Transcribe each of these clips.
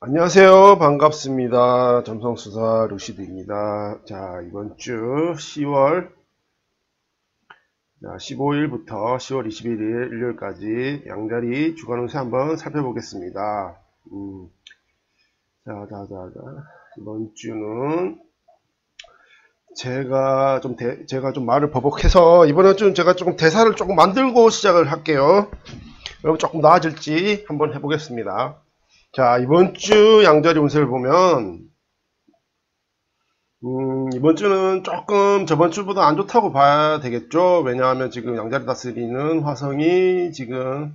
안녕하세요. 반갑습니다. 점성수사 루시드입니다. 자, 이번 주 10월 15일부터 10월 21일 일요일까지 양자리 주간 운세 한번 살펴보겠습니다. 이번 주는 제가 좀 말을 버벅해서 이번에 좀 제가 조금 대사를 조금 만들고 시작을 할게요. 여러분 조금 나아질지 한번 해보겠습니다. 자, 이번 주 양자리 운세를 보면 이번 주는 조금 저번 주보다 안 좋다고 봐야 되겠죠. 왜냐하면 지금 양자리 다스리는 화성이 지금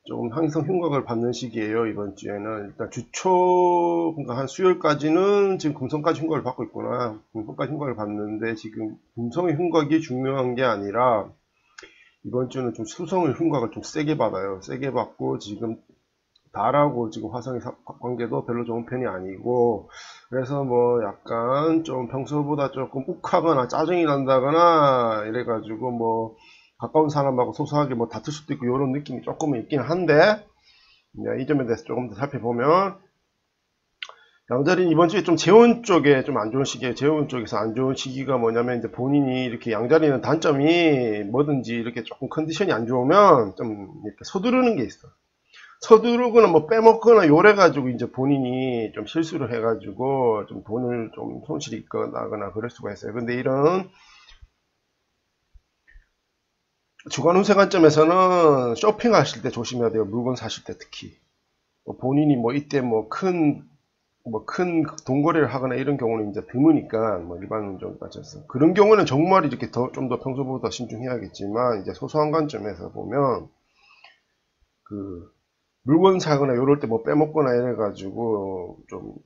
조금 항상 흉곽을 받는 시기예요. 이번 주에는 일단 주초 그러니까 한 수요일까지는 지금 금성까지 흉곽을 받고 있구나. 금성까지 흉곽을 받는데 지금 금성의 흉곽이 중요한 게 아니라 이번 주는 좀 수성의 흉곽을 좀 세게 받아요. 세게 받고 지금 달하고 지금 화성의 관계도 별로 좋은 편이 아니고, 그래서 뭐 약간 좀 평소보다 조금 욱하거나 짜증이 난다거나 이래가지고 뭐 가까운 사람하고 소소하게 뭐 다툴 수도 있고 이런 느낌이 조금은 있긴 한데, 이 점에 대해서 조금 더 살펴보면 양자리는 이번 주에 좀 재운 쪽에 좀 안 좋은 시기에, 재운 쪽에서 안 좋은 시기가 뭐냐면 이제 본인이 이렇게 양자리는 단점이 뭐든지 이렇게 조금 컨디션이 안 좋으면 좀 이렇게 서두르는 게 있어. 서두르거나 뭐 빼먹거나 요래가지고 이제 본인이 좀 실수를 해가지고 좀 돈을 좀 손실이 있거나 그럴 수가 있어요. 근데 이런 주간 운세 관점에서는 쇼핑하실 때 조심해야 돼요. 물건 사실 때 특히. 본인이 뭐 이때 큰 돈거래를 하거나 이런 경우는 이제 드무니까 뭐 일반적으로 따져서 그런 경우는 정말 이렇게 좀 더 평소보다 신중해야겠지만 이제 소소한 관점에서 보면 그 물건 사거나 이럴 때 뭐 빼먹거나 이래가지고 좀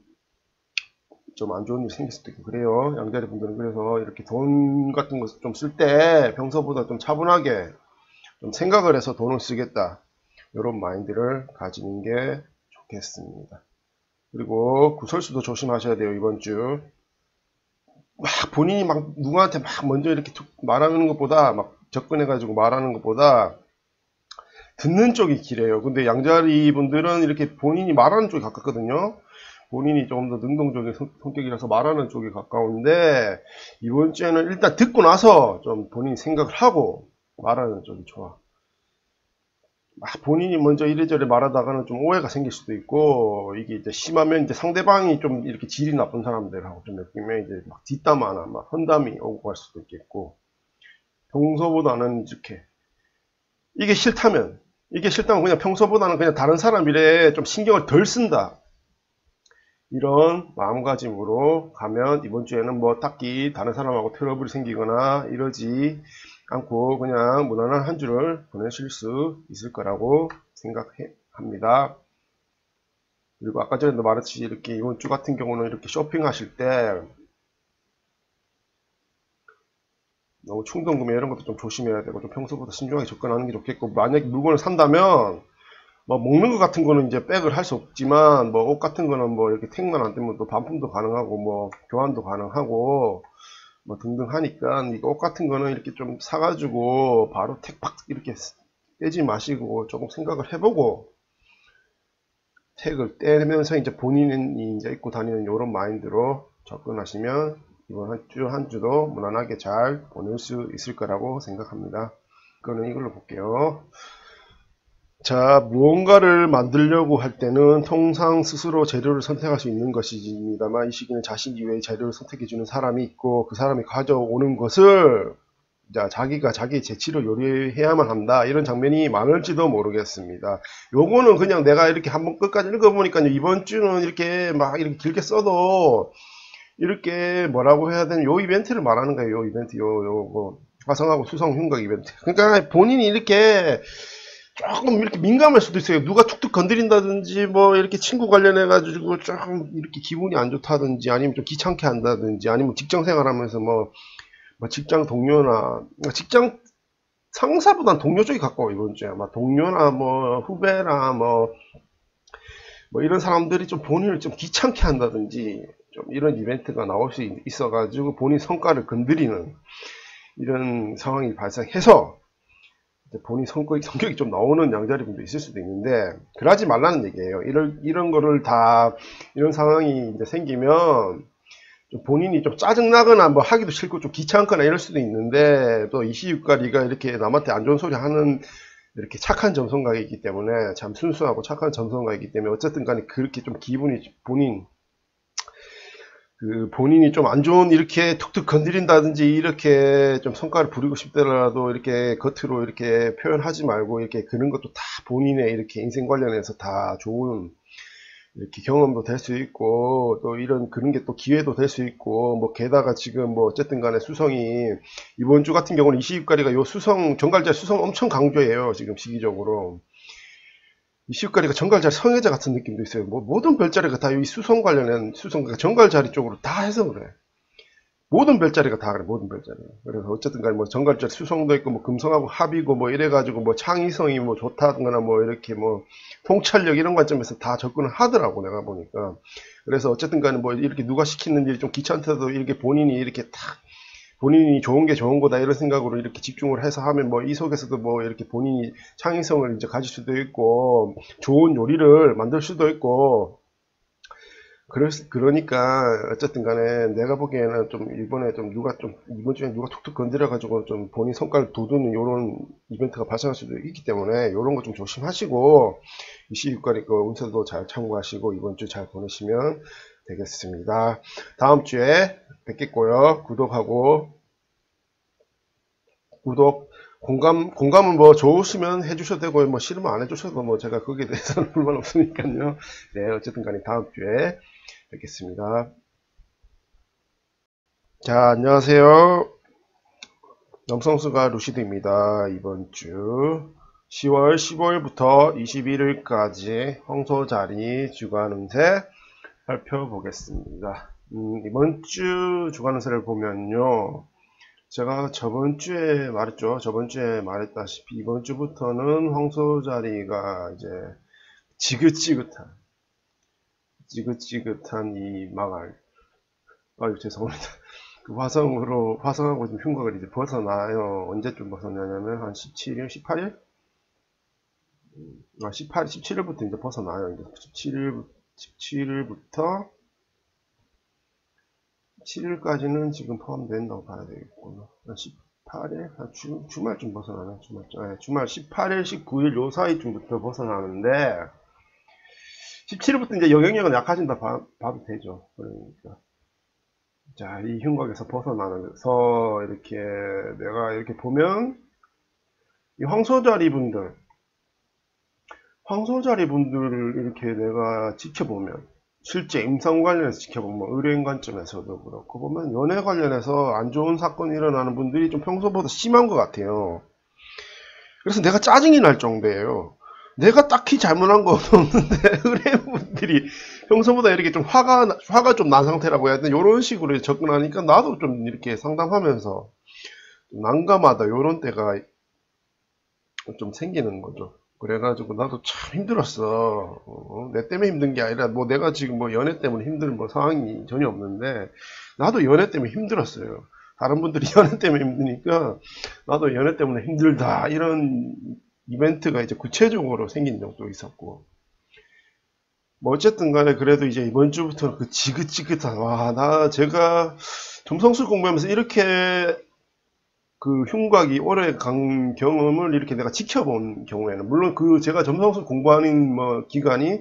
안 좋은 일 생길 수도 있고 그래요. 양자리 분들은. 그래서 이렇게 돈 같은 거 좀 쓸 때 평소보다 좀 차분하게 좀 생각을 해서 돈을 쓰겠다. 이런 마인드를 가지는 게 좋겠습니다. 그리고 구설수도 조심하셔야 돼요. 이번 주. 막 본인이 막 누구한테 막 먼저 이렇게 말하는 것보다 막 접근해가지고 말하는 것보다 듣는 쪽이 길해요. 근데 양자리 분들은 이렇게 본인이 말하는 쪽이 가깝거든요. 본인이 조금 더 능동적인 성격이라서 말하는 쪽이 가까운데 이번 주에는 일단 듣고 나서 좀 본인이 생각을 하고 말하는 쪽이 좋아. 본인이 먼저 이래저래 말하다가는 좀 오해가 생길 수도 있고 이게 이제 심하면 이제 상대방이 좀 이렇게 질이 나쁜 사람들하고 좀 느끼면 이제 막 뒷담화나 막 헌담이 오고 갈 수도 있겠고 평소보다는 이렇게 이게 싫다면 그냥 평소보다는 그냥 다른 사람 일에 좀 신경을 덜 쓴다. 이런 마음가짐으로 가면 이번 주에는 뭐 딱히 다른 사람하고 트러블이 생기거나 이러지 않고 그냥 무난한 한 주를 보내실 수 있을 거라고 생각합니다. 그리고 아까 전에도 말했듯이 이렇게 이번 주 같은 경우는 이렇게 쇼핑하실 때 너무 충동구매 이런 것도 좀 조심해야 되고 좀 평소보다 신중하게 접근하는 게 좋겠고, 만약에 물건을 산다면 뭐 먹는 것 같은 거는 이제 백을 할 수 없지만 뭐 옷 같은 거는 뭐 이렇게 택만 안 되면 또 반품도 가능하고 뭐 교환도 가능하고 뭐 등등 하니까 이거 옷 같은 거는 이렇게 좀 사가지고 바로 택박 이렇게 떼지 마시고 조금 생각을 해보고 택을 떼면서 이제 본인이 이제 입고 다니는 이런 마인드로 접근하시면 이번 한 주도 무난하게 잘 보낼 수 있을 거라고 생각합니다. 이거는 이걸로 볼게요. 자, 무언가를 만들려고 할 때는 통상 스스로 재료를 선택할 수 있는 것입니다만 이 시기는 자신 이외의 재료를 선택해주는 사람이 있고 그 사람이 가져오는 것을 자기가 자기 재치로 요리해야만 한다. 이런 장면이 많을지도 모르겠습니다. 요거는 그냥 내가 이렇게 한번 끝까지 읽어보니까 이번 주는 이렇게 막 이렇게 길게 써도 이렇게 뭐라고 해야 되는 요 이벤트를 말하는 거예요. 요 이벤트, 뭐 화성하고 수성 흉곽 이벤트. 그러니까 본인이 이렇게 조금 이렇게 민감할 수도 있어요. 누가 툭툭 건드린다든지, 뭐, 이렇게 친구 관련해가지고 조금 이렇게 기분이 안 좋다든지, 아니면 좀 귀찮게 한다든지, 아니면 직장 생활하면서 뭐 직장 동료나, 직장 상사보단 동료 쪽이 가까워, 이번 주에. 막 동료나 뭐, 후배나 뭐 이런 사람들이 좀 본인을 좀 귀찮게 한다든지, 좀 이런 이벤트가 나올 수 있어가지고 본인 성과를 건드리는 이런 상황이 발생해서 본인 성격이 좀 나오는 양자리 분도 있을 수도 있는데, 그러지 말라는 얘기예요. 이런 거를 다, 이런 상황이 이제 생기면, 좀 본인이 좀 짜증나거나 뭐 하기도 싫고 좀 귀찮거나 이럴 수도 있는데, 또 이시육가리가 이렇게 남한테 안 좋은 소리 하는 이렇게 착한 점성가이기 때문에, 참 순수하고 착한 점성가이기 때문에 어쨌든 간에 그렇게 좀 기분이 본인이 좀 안 좋은 이렇게 툭툭 건드린다든지 이렇게 좀 성과를 부리고 싶더라도 이렇게 겉으로 이렇게 표현하지 말고 이렇게 그런 것도 다 본인의 이렇게 인생 관련해서 다 좋은 이렇게 경험도 될 수 있고 또 이런 그런 게 또 기회도 될 수 있고 뭐 게다가 지금 뭐 어쨌든 간에 수성이 이번 주 같은 경우는 이시육가리가 요 수성 정갈자 수성 엄청 강조해요. 지금 시기적으로 이시육가리가 정갈자리 성애자 같은 느낌도 있어요. 뭐 모든 별자리가 다 이 수성 관련된 수성 정갈자리 쪽으로 다 해서 그래. 모든 별자리가 다 그래. 모든 별자리. 그래서 어쨌든 간에 뭐 정갈자리 수성도 있고 뭐 금성하고 합이고 뭐 이래가지고 뭐 창의성이 뭐 좋다거나 뭐 이렇게 뭐 통찰력 이런 관점에서 다 접근을 하더라고 내가 보니까. 그래서 어쨌든 간에 뭐 이렇게 누가 시키는 일이 좀 귀찮더라도 이렇게 본인이 이렇게 탁 본인이 좋은 게 좋은 거다 이런 생각으로 이렇게 집중을 해서 하면 뭐 이 속에서도 뭐 이렇게 본인이 창의성을 이제 가질 수도 있고 좋은 요리를 만들 수도 있고 그러니까 어쨌든 간에 내가 보기에는 좀 이번에 좀 이번 주에 누가 툭툭 건드려 가지고 좀 본인 성과를 돋우는 요런 이벤트가 발생할 수도 있기 때문에 요런 거 좀 조심하시고 이시육가리 거 운세도 잘 참고하시고 이번 주 잘 보내시면 되겠습니다. 다음 주에 뵙겠고요. 공감은 뭐 좋으시면 해주셔도 되고, 뭐 싫으면 안 해주셔도 뭐 제가 거기에 대해서는 불만 없으니까요. 네, 어쨌든 간에 다음 주에 뵙겠습니다. 자, 안녕하세요. 염성수가 루시드입니다. 이번 주 10월 15일부터 21일까지 황소자리 주간 운세 살펴보겠습니다. 이번 주 주간 운세를 보면요. 제가 저번 주에 말했다시피 이번 주부터는 황소자리가 이제 지긋지긋한 이 망할, 아유 죄송합니다. 그 화성하고 좀 흉곽을 이제 벗어나요. 언제쯤 벗어나냐면 한 17일, 18일? 17일부터 이제 벗어나요. 이제 17일부터 7일까지는 지금 포함된다고 봐야 되겠구나. 18일? 주말쯤 벗어나네, 주말 18일, 19일 요 사이쯤부터 벗어나는데, 17일부터 이제 영향력은 약해진다 봐도 되죠. 그러니까. 자, 이 흉곽에서 벗어나면서, 이렇게, 내가 이렇게 보면, 이 황소자리 분들을 이렇게 내가 지켜보면, 실제 임상 관련해서 지켜보면 의뢰인 관점에서도 그렇고 보면 연애 관련해서 안 좋은 사건이 일어나는 분들이 좀 평소보다 심한 것 같아요. 그래서 내가 짜증이 날 정도예요. 내가 딱히 잘못한 건 없는데 의뢰인분들이 평소보다 이렇게 좀 화가 좀 난 상태라고 해야 되나 이런 식으로 접근하니까 나도 좀 이렇게 상담하면서 난감하다 이런 때가 좀 생기는 거죠. 그래가지고 나도 참 힘들었어. 내 때문에 힘든 게 아니라 뭐 내가 지금 뭐 연애 때문에 힘든 뭐 상황이 전혀 없는데 나도 연애 때문에 힘들었어요. 다른 분들이 연애 때문에 힘드니까 나도 연애 때문에 힘들다 이런 이벤트가 이제 구체적으로 생긴 적도 있었고 뭐 어쨌든 간에 그래도 이제 이번 주부터는 그 지긋지긋한 제가 점성술 공부하면서 이렇게 그 흉곽이 오래 간 경험을 이렇게 내가 지켜본 경우에는 물론 그 제가 점성술 공부하는 뭐 기간이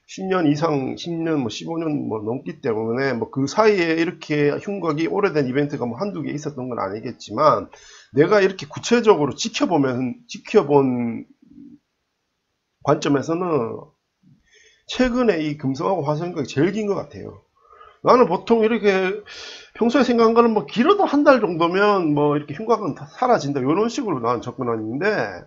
10년 이상 10년 뭐 15년 뭐 넘기 때문에 뭐 그 사이에 이렇게 흉곽이 오래된 이벤트가 뭐 한두 개 있었던 건 아니겠지만 내가 이렇게 구체적으로 지켜본 관점에서는 최근에 이 금성하고 화성각이 제일 긴 것 같아요. 나는 보통 이렇게 평소에 생각한 거는 뭐 길어도 한 달 정도면 뭐 이렇게 흉곽은 다 사라진다 이런 식으로 나는 접근하는데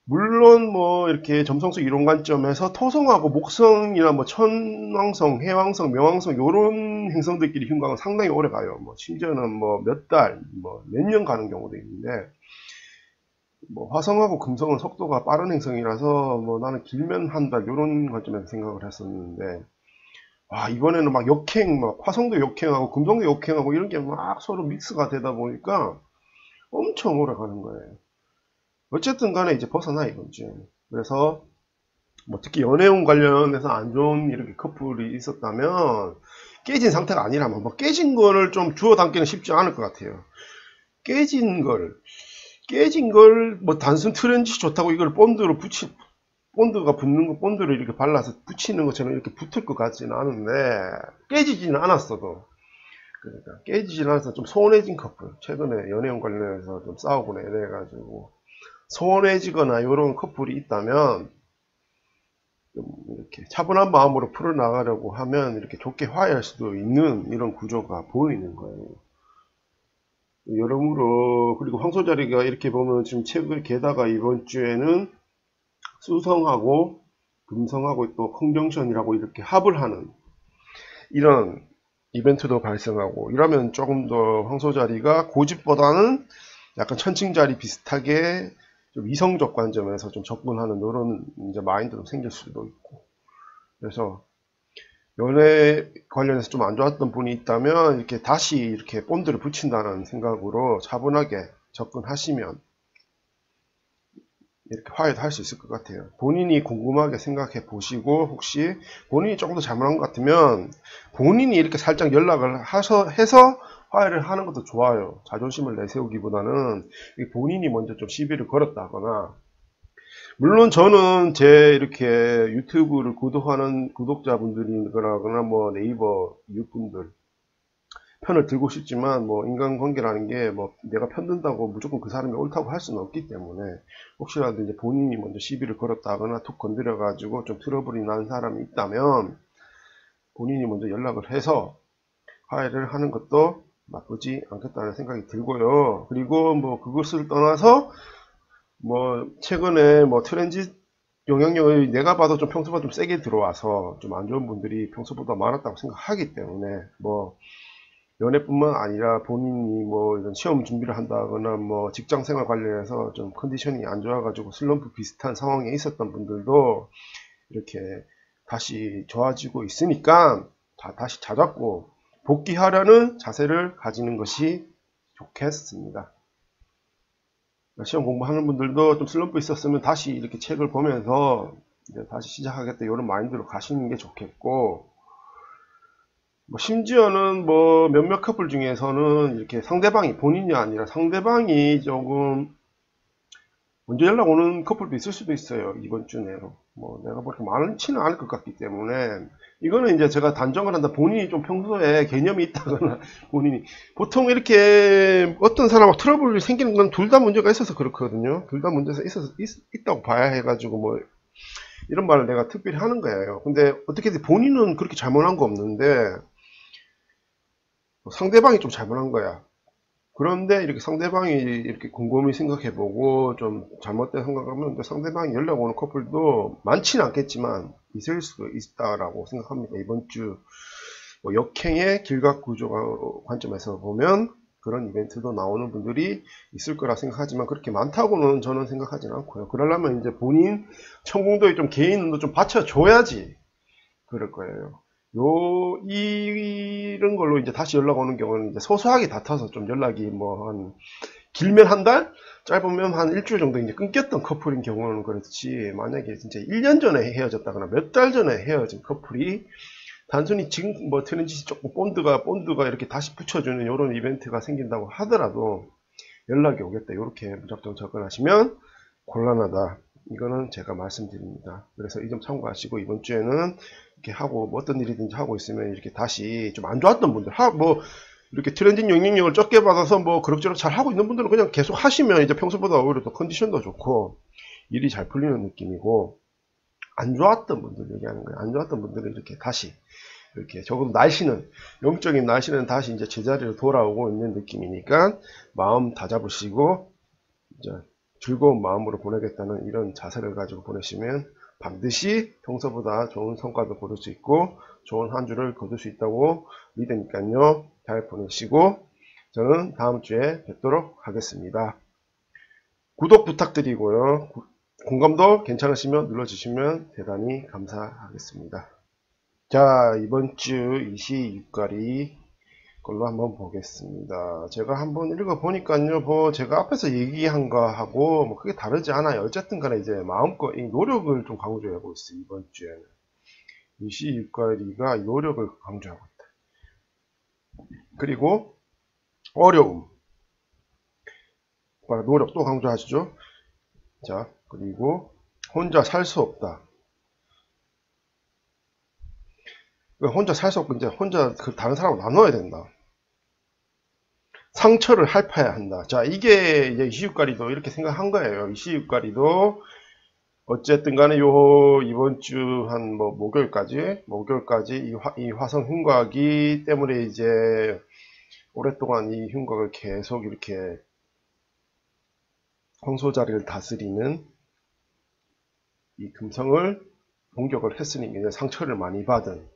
물론 뭐 이렇게 점성술 이론 관점에서 토성하고 목성이나 뭐 천왕성, 해왕성, 명왕성 이런 행성들끼리 흉곽은 상당히 오래 가요. 뭐 심지어는 뭐 몇 달, 뭐 몇 년 가는 경우도 있는데 뭐 화성하고 금성은 속도가 빠른 행성이라서 뭐 나는 길면 한 달 이런 관점에서 생각을 했었는데 이번에는 막 화성도 역행하고 금성도 역행하고 이런 게 막 서로 믹스가 되다 보니까 엄청 오래 가는 거예요. 어쨌든 간에 이제 벗어나, 이번 주에. 그래서 뭐 특히 연애운 관련해서 안 좋은 이렇게 커플이 있었다면, 깨진 상태가 아니라면, 뭐 깨진 거를 좀 주워 담기는 쉽지 않을 것 같아요. 깨진 걸 뭐 단순 트렌치 좋다고 이걸 본드가 붙는 거, 본드를 이렇게 발라서 붙이는 것처럼 이렇게 붙을 것 같지는 않은데, 깨지지는 않았어도, 그러니까 깨지지는 않아서 좀 소원해진 커플, 최근에 연애운 관련해서 좀 싸우거나 이래가지고 소원해지거나 이런 커플이 있다면, 좀 이렇게 차분한 마음으로 풀어나가려고 하면 이렇게 좋게 화해할 수도 있는 이런 구조가 보이는 거예요. 여러모로. 그리고 황소자리가 이렇게 보면 지금 책을 게다가 이번 주에는 수성하고 금성하고 또 컨정션이라고 이렇게 합을 하는 이런 이벤트도 발생하고, 이러면 조금 더 황소자리가 고집보다는 약간 천칭자리 비슷하게 좀 이성적 관점에서 좀 접근하는 이런 이제 마인드도 생길 수도 있고, 그래서 연애 관련해서 좀 안 좋았던 분이 있다면 이렇게 다시 이렇게 본드를 붙인다는 생각으로 차분하게 접근하시면 이렇게 화해도 할 수 있을 것 같아요. 본인이 궁금하게 생각해 보시고, 혹시 본인이 조금 더 잘못한 것 같으면 본인이 이렇게 살짝 연락을 해서 화해를 하는 것도 좋아요. 자존심을 내세우기보다는 본인이 먼저 좀 시비를 걸었다거나, 물론 저는 제 이렇게 유튜브를 구독하는 구독자분들이거나 뭐 네이버 이웃분들 편을 들고 싶지만, 뭐 인간관계라는 게 뭐 내가 편든다고 무조건 그 사람이 옳다고 할 수는 없기 때문에, 혹시라도 이제 본인이 먼저 시비를 걸었다거나 툭 건드려 가지고 좀 트러블이 난 사람이 있다면 본인이 먼저 연락을 해서 화해를 하는 것도 나쁘지 않겠다는 생각이 들고요. 그리고 뭐 그것을 떠나서 뭐 최근에 뭐 트랜짓 영향력이 내가 봐도 좀 평소보다 좀 세게 들어와서 좀 안 좋은 분들이 평소보다 많았다고 생각하기 때문에, 뭐 연애뿐만 아니라 본인이 뭐 이런 시험 준비를 한다거나 뭐 직장 생활 관련해서 좀 컨디션이 안 좋아가지고 슬럼프 비슷한 상황에 있었던 분들도 이렇게 다시 좋아지고 있으니까 다시 자잡고 복귀하려는 자세를 가지는 것이 좋겠습니다. 시험 공부하는 분들도 좀 슬럼프 있었으면 다시 이렇게 책을 보면서 이제 다시 시작하겠다 이런 마인드로 가시는 게 좋겠고, 뭐 심지어는 뭐 몇몇 커플 중에서는 이렇게 상대방이, 본인이 아니라 상대방이 조금 먼저 연락 오는 커플도 있을 수도 있어요. 이번 주 내로. 뭐 내가 그렇게 많지는 않을 것 같기 때문에, 이거는 이제 제가 단정을 한다. 본인이 좀 평소에 개념이 있다거나, 본인이 보통 이렇게 어떤 사람하고 트러블이 생기는 건 둘 다 문제가 있어서 그렇거든요. 둘 다 문제가 있다고 봐야 해가지고 뭐 이런 말을 내가 특별히 하는 거예요. 근데 어떻게 본인은 그렇게 잘못한 거 없는데 상대방이 좀 잘못한 거야. 그런데 이렇게 상대방이 이렇게 곰곰이 생각해보고 좀 잘못된 생각하면 상대방이 연락 오는 커플도 많지는 않겠지만 있을 수 있다라고 생각합니다. 이번 주 뭐 역행의 길각구조 관점에서 보면 그런 이벤트도 나오는 분들이 있을 거라 생각하지만, 그렇게 많다고는 저는 생각하지는 않고요. 그러려면 이제 본인 천공도에 좀 개인도 좀 받쳐줘야지 그럴 거예요. 이런 걸로 이제 다시 연락 오는 경우는 이제 소소하게 다퉈서 좀 연락이 뭐 길면 한 달, 짧으면 한 일주일 정도 이제 끊겼던 커플인 경우는 그렇지, 만약에 진짜 1년 전에 헤어졌다거나 몇 달 전에 헤어진 커플이 단순히 지금 뭐 트렌짓이 조금 본드가 이렇게 다시 붙여주는 이런 이벤트가 생긴다고 하더라도 연락이 오겠다, 이렇게 무작정 접근하시면 곤란하다. 이거는 제가 말씀드립니다. 그래서 이 점 참고하시고, 이번 주에는 이렇게 하고 뭐 어떤 일이든지 하고 있으면 이렇게 다시 좀 안 좋았던 분들, 뭐 이렇게 트렌딩 영향력을 적게 받아서 뭐 그럭저럭 잘 하고 있는 분들은 그냥 계속 하시면 이제 평소보다 오히려 더 컨디션도 좋고 일이 잘 풀리는 느낌이고, 안 좋았던 분들 얘기하는 거예요. 안 좋았던 분들은 이렇게 다시 이렇게 조금 영적인 날씨는 다시 이제 제자리로 돌아오고 있는 느낌이니까 마음 다잡으시고 이제 즐거운 마음으로 보내겠다는 이런 자세를 가지고 보내시면 반드시 평소보다 좋은 성과도 거둘 수 있고 좋은 한 주를 거둘 수 있다고 믿으니까요. 잘 보내시고 저는 다음 주에 뵙도록 하겠습니다. 구독 부탁드리고요. 공감도 괜찮으시면 눌러주시면 대단히 감사하겠습니다. 자, 이번 주 이시 6가리 걸로 한번 보겠습니다. 제가 한번 읽어보니까요, 뭐, 제가 앞에서 얘기한 거하고, 뭐, 크게 다르지 않아요. 어쨌든 간에 이제 마음껏 이 노력을 좀 강조하고 있어요, 이번 주에는. 이시 일과리가 노력을 강조하고 있다. 그리고, 어려움. 노력 또 강조하시죠. 자, 그리고, 혼자 살 수 없다. 혼자 살 수 없고, 이제 혼자 그 다른 사람과 나눠야 된다. 상처를 핥아야 한다. 자, 이게 이제 이시육가리도 이렇게 생각한 거예요. 이시육가리도 어쨌든 간에 이번 주 한 뭐 목요일까지 이 화성 흉곽이 때문에 이제 오랫동안 이 흉곽을 계속 이렇게 황소자리를 다스리는 이 금성을 공격을 했으니 상처를 많이 받은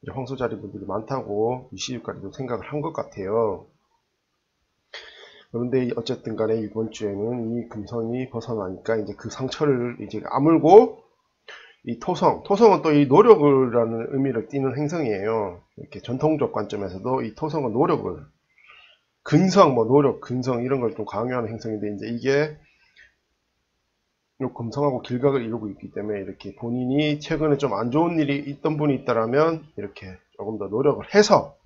황소자리 분들이 많다고 이시육가리도 생각을 한 것 같아요. 그런데 어쨌든 간에 이번 주에는 이 금성이 벗어나니까 이제 그 상처를 이제 아물고 이 토성은 또 이 노력이라는 의미를 띠는 행성이에요. 이렇게 전통적 관점에서도 이 토성은 노력을 근성, 뭐 노력, 근성 이런 걸 좀 강요하는 행성인데 이제 이게 요 금성하고 길각을 이루고 있기 때문에 이렇게 본인이 최근에 좀 안 좋은 일이 있던 분이 있다라면 이렇게 조금 더 노력을 해서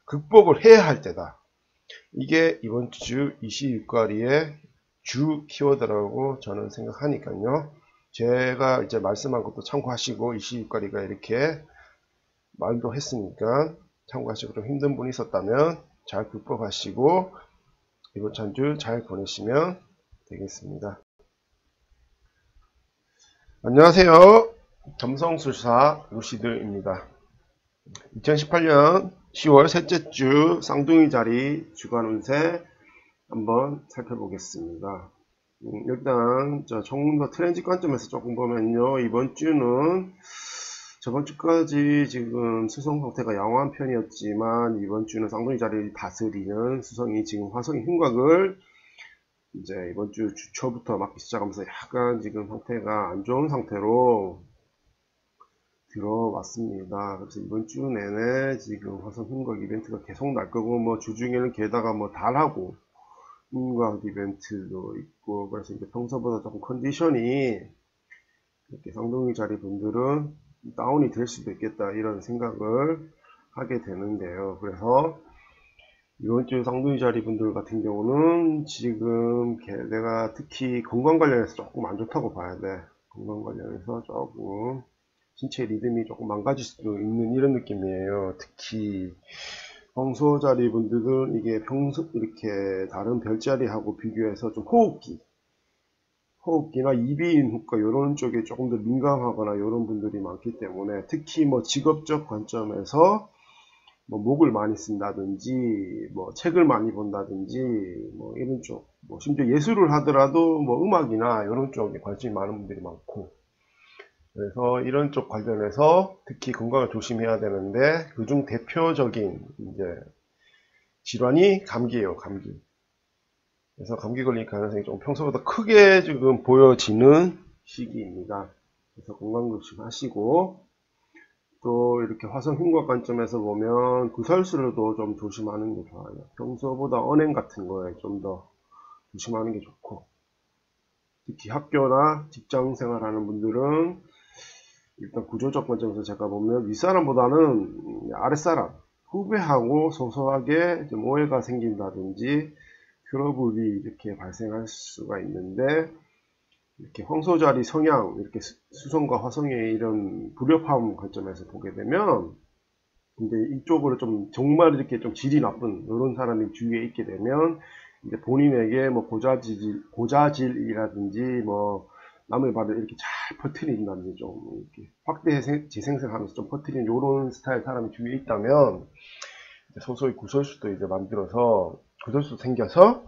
극복을 해야 할 때다. 이게 이번 주 이시육가리의 주 키워드라고 저는 생각하니까요. 제가 이제 말씀한 것도 참고하시고 이시육가리가 이렇게 말도 했으니까 참고하시고 좀 힘든 분이 있었다면 잘 극복하시고 이번 한 주 잘 보내시면 되겠습니다. 안녕하세요. 점성술사 루시드입니다. 2018년 10월 셋째 주 쌍둥이 자리 주간 운세 한번 살펴보겠습니다. 일단 조금 더 트렌지 관점에서 조금 보면요, 이번 주는 저번 주까지 지금 수성 상태가 양호한 편이었지만 이번 주는 쌍둥이 자리를 다스리는 수성이 지금 화성의 흉곽을 이제 이번 주 초부터 맞기 시작하면서 약간 지금 상태가 안 좋은 상태로 들어왔습니다. 그래서 이번 주 내내 지금 화성 흉곽 이벤트가 계속 날 거고, 뭐 주중에는 게다가 뭐 달하고 흉곽 이벤트도 있고, 그래서 이제 평소보다 조금 컨디션이 이렇게 쌍둥이 자리 분들은 다운이 될 수도 있겠다 이런 생각을 하게 되는데요. 그래서 이번 주 쌍둥이 자리 분들 같은 경우는 지금 내가 특히 건강 관련해서 조금 안 좋다고 봐야 돼. 건강 관련해서 조금 신체 리듬이 조금 망가질 수도 있는 이런 느낌이에요. 특히 황소자리 분들은 이게 평소 이렇게 다른 별자리하고 비교해서 좀 호흡기나 이비인후과 이런 쪽에 조금 더 민감하거나 이런 분들이 많기 때문에 특히 뭐 직업적 관점에서 뭐 목을 많이 쓴다든지 뭐 책을 많이 본다든지 뭐 이런 쪽, 뭐 심지어 예술을 하더라도 뭐 음악이나 이런 쪽에 관심이 많은 분들이 많고, 그래서 이런 쪽 관련해서 특히 건강을 조심해야 되는데 그중 대표적인 이제 질환이 감기예요. 감기. 그래서 감기 걸릴 가능성이 좀 평소보다 크게 지금 보여지는 시기입니다. 그래서 건강 조심하시고, 또 이렇게 화성 흉곽 관점에서 보면 구설수로도 좀 조심하는 게 좋아요. 평소보다 언행 같은 거에 좀 더 조심하는 게 좋고, 특히 학교나 직장 생활하는 분들은 일단 구조적 관점에서 제가 보면 윗사람보다는 아랫사람, 후배하고 소소하게 좀 오해가 생긴다든지 트러블이 이렇게 발생할 수가 있는데, 이렇게 황소자리 성향, 이렇게 수성과 화성의 이런 불협화음 관점에서 보게 되면 이제 이쪽으로 좀 정말 이렇게 좀 질이 나쁜 이런 사람이 주위에 있게 되면 이제 본인에게 뭐 고자질이라든지 뭐 남의 말을 이렇게 잘 퍼뜨린다든지 좀 이렇게 확대 재생성하면서 좀 퍼뜨리는 이런 스타일 사람이 주위에 있다면 소소히 구설수도 이제 만들어서 구설수 생겨서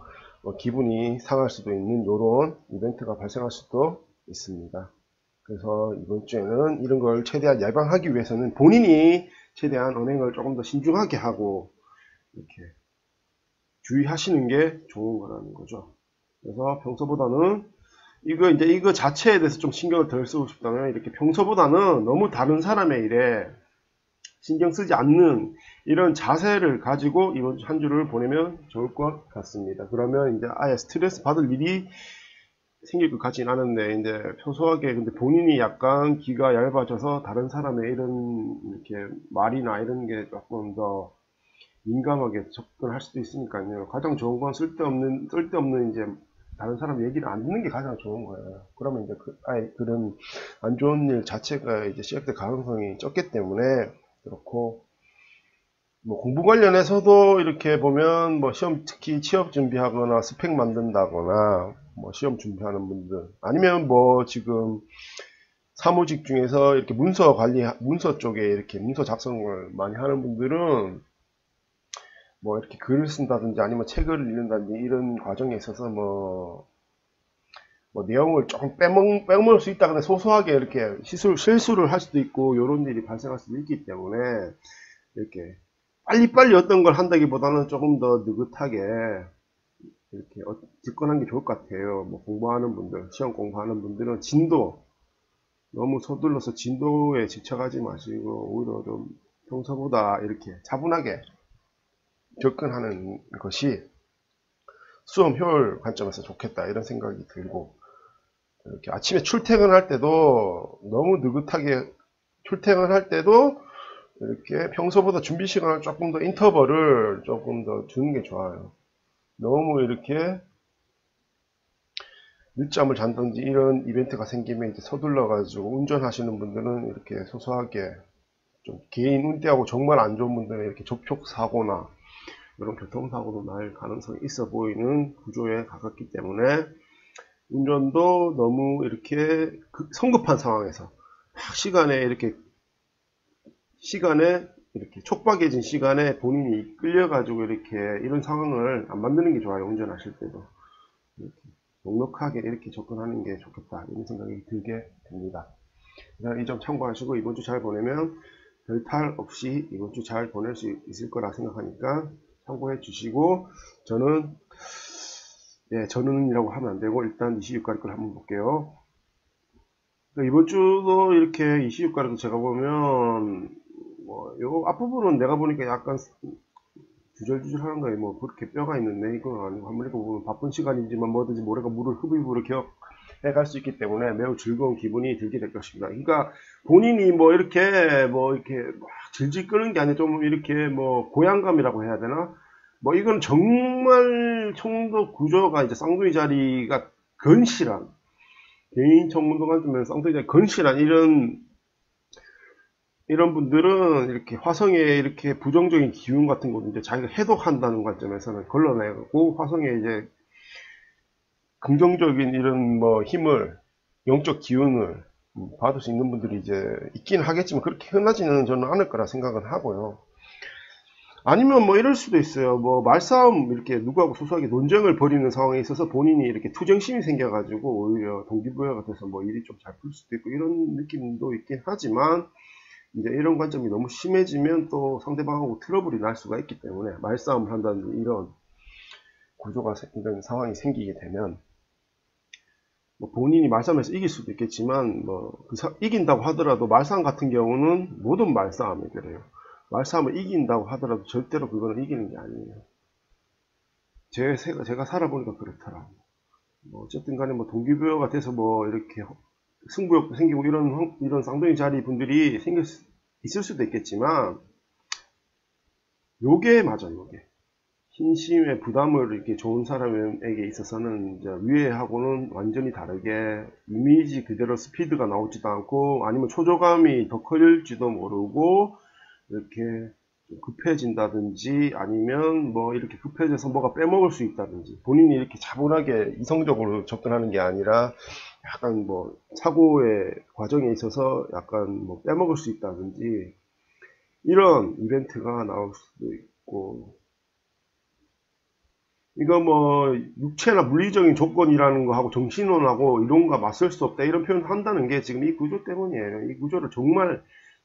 기분이 상할 수도 있는 이런 이벤트가 발생할 수도 있습니다. 그래서 이번 주에는 이런 걸 최대한 예방하기 위해서는 본인이 최대한 언행을 조금 더 신중하게 하고 이렇게 주의하시는 게 좋은 거라는 거죠. 그래서 평소보다는 이거 자체에 대해서 좀 신경을 덜 쓰고 싶다면 이렇게 평소보다는 너무 다른 사람의 일에 신경 쓰지 않는 이런 자세를 가지고 이번 한 주를 보내면 좋을 것 같습니다. 그러면 이제 아예 스트레스 받을 일이 생길 것 같진 않은데, 이제 표소하게 근데 본인이 약간 기가 얇아져서 다른 사람의 이런 이렇게 말이나 이런 게 조금 더 민감하게 접근할 수도 있으니까요. 가장 좋은 건 쓸데없는 이제 다른 사람 얘기를 안 듣는 게 가장 좋은 거예요. 그러면 이제 아예 그런 안 좋은 일 자체가 이제 시작될 가능성이 적기 때문에 그렇고, 뭐 공부 관련해서도 이렇게 보면 뭐 시험, 특히 취업 준비하거나 스펙 만든다거나 뭐 시험 준비하는 분들, 아니면 뭐 지금 사무직 중에서 이렇게 문서 관리, 문서 쪽에 이렇게 문서 작성을 많이 하는 분들은 뭐 이렇게 글을 쓴다든지 아니면 책을 읽는다든지 이런 과정에 있어서 뭐 내용을 조금 빼먹을 수 있다. 근데 소소하게 이렇게 실수를 할 수도 있고 이런 일이 발생할 수도 있기 때문에 이렇게 빨리빨리 어떤 걸 한다기보다는 조금 더 느긋하게 이렇게 접근하는 게 좋을 것 같아요. 뭐 공부하는 분들, 시험 공부하는 분들은 진도 너무 서둘러서 진도에 집착하지 마시고 오히려 좀 평소보다 이렇게 차분하게 접근하는 것이 수험 효율 관점에서 좋겠다 이런 생각이 들고, 이렇게 아침에 출퇴근할 때도 너무 느긋하게 출퇴근할 때도 이렇게 평소보다 준비 시간을 조금 더 인터벌을 조금 더 주는 게 좋아요. 너무 이렇게 늦잠을 잔다든지 이런 이벤트가 생기면 이제 서둘러 가지고 운전하시는 분들은 이렇게 소소하게 좀 개인 운대하고 정말 안 좋은 분들은 이렇게 접촉 사고나 이런 교통사고도 날 가능성이 있어 보이는 구조에 가깝기 때문에 운전도 너무 이렇게 성급한 상황에서 시간에 이렇게 촉박해진 시간에 본인이 끌려가지고 이렇게 이런 상황을 안 만드는 게 좋아요. 운전하실 때도 이렇게 넉넉하게 이렇게 접근하는 게 좋겠다 이런 생각이 들게 됩니다. 이 점 참고하시고 이번 주 잘 보내면 별 탈 없이 이번 주 잘 보낼 수 있을 거라 생각하니까 참고해 주시고, 저는이라고 하면 안 되고 일단 26가지 걸 한번 볼게요. 이번 주도 이렇게 26가지도 제가 보면 요 앞부분은 내가 보니까 약간 주절주절 하는 거예요. 뭐 그렇게 뼈가 있는데 이건 아니고, 한번 읽어보면 바쁜 시간이지만 뭐든지 모래가 물을 흡입으로 기억해 갈 수 있기 때문에 매우 즐거운 기분이 들게 될 것입니다. 그러니까 본인이 뭐 이렇게 막 질질 끄는 게 아니라 좀 이렇게 뭐 고향감이라고 해야 되나? 뭐 이건 정말 청도 구조가 이제 쌍둥이 자리가 건실한, 개인 청문도 관점에서 쌍둥이 자리 건실한 이런 분들은 이렇게 화성에 이렇게 부정적인 기운 같은 것도 이제 자기가 해독한다는 관점에서는 걸러내고, 화성에 이제 긍정적인 이런 뭐 힘을, 영적 기운을 받을 수 있는 분들이 이제 있긴 하겠지만 그렇게 흔하지는 저는 않을 거라 생각은 하고요. 아니면 뭐 이럴 수도 있어요. 뭐 말싸움 이렇게 누구하고 소소하게 논쟁을 벌이는 상황에 있어서 본인이 이렇게 투쟁심이 생겨가지고 오히려 동기부여가 돼서 뭐 일이 좀 잘 풀 수도 있고 이런 느낌도 있긴 하지만, 이제 이런 관점이 너무 심해지면 또 상대방하고 트러블이 날 수가 있기 때문에 말싸움을 한다든지 이런 이런 상황이 생기게 되면 뭐 본인이 말싸움에서 이길 수도 있겠지만 이긴다고 하더라도 말싸움 같은 경우는 모든 말싸움이 그래요. 말싸움을 이긴다고 하더라도 절대로 그거는 이기는 게 아니에요. 제가 살아보니까 그렇더라고요. 어쨌든 간에 뭐 동기부여가 돼서 뭐 이렇게 승부욕도 생기고 이런 쌍둥이 자리 분들이 있을 수도 있겠지만, 요게 맞아, 요게. 힘심의 부담을 이렇게 좋은 사람에게 있어서는 이제 위에하고는 완전히 다르게 이미지 그대로 스피드가 나오지도 않고, 아니면 초조감이 더 커질지도 모르고 이렇게 좀 급해진다든지, 아니면 뭐 이렇게 급해져서 뭐가 빼먹을 수 있다든지, 본인이 이렇게 차분하게 이성적으로 접근하는 게 아니라 약간 뭐 사고의 과정에 있어서 약간 뭐 빼먹을 수 있다든지 이런 이벤트가 나올 수도 있고, 이거 뭐 육체나 물리적인 조건이라는 거하고 정신론하고 이론과 맞설 수 없다 이런 표현을 한다는 게 지금 이 구조 때문이에요. 이 구조를 정말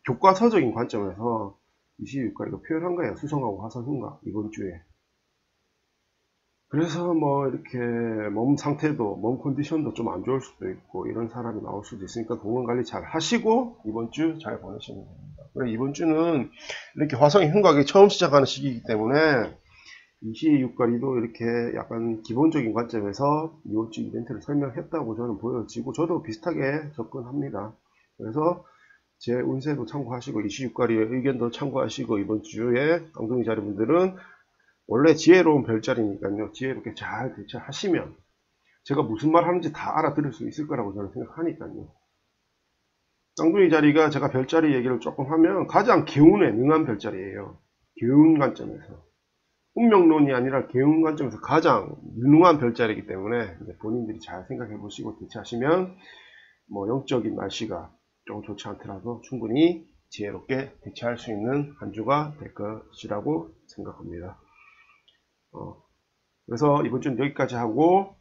교과서적인 관점에서 26가지가 표현한 거예요. 수성하고 화성흉가 이번 주에. 그래서 뭐 이렇게 몸 상태도, 몸 컨디션도 좀 안 좋을 수도 있고 이런 사람이 나올 수도 있으니까 건강 관리 잘 하시고 이번 주 잘 보내시면 됩니다. 그래, 이번 주는 이렇게 화성의 흉곽이 처음 시작하는 시기이기 때문에 이시유가리도 이렇게 약간 기본적인 관점에서 이번 주 이벤트를 설명했다고 저는 보여지고, 저도 비슷하게 접근합니다. 그래서 제 운세도 참고하시고 이시유가리의 의견도 참고하시고, 이번 주에 쌍둥이 자리분들은 원래 지혜로운 별자리니까요, 지혜롭게 잘 대처하시면 제가 무슨 말 하는지 다 알아들을 수 있을 거라고 저는 생각하니까요. 쌍둥이 자리가 제가 별자리 얘기를 조금 하면 가장 기운에 능한 별자리예요. 기운 관점에서. 운명론이 아니라 기운 관점에서 가장 유능한 별자리이기 때문에 본인들이 잘 생각해 보시고 대처하시면 뭐 영적인 날씨가 좀 좋지 않더라도 충분히 지혜롭게 대처할 수 있는 한 주가 될 것이라고 생각합니다. 그래서 이번 주는 여기까지 하고,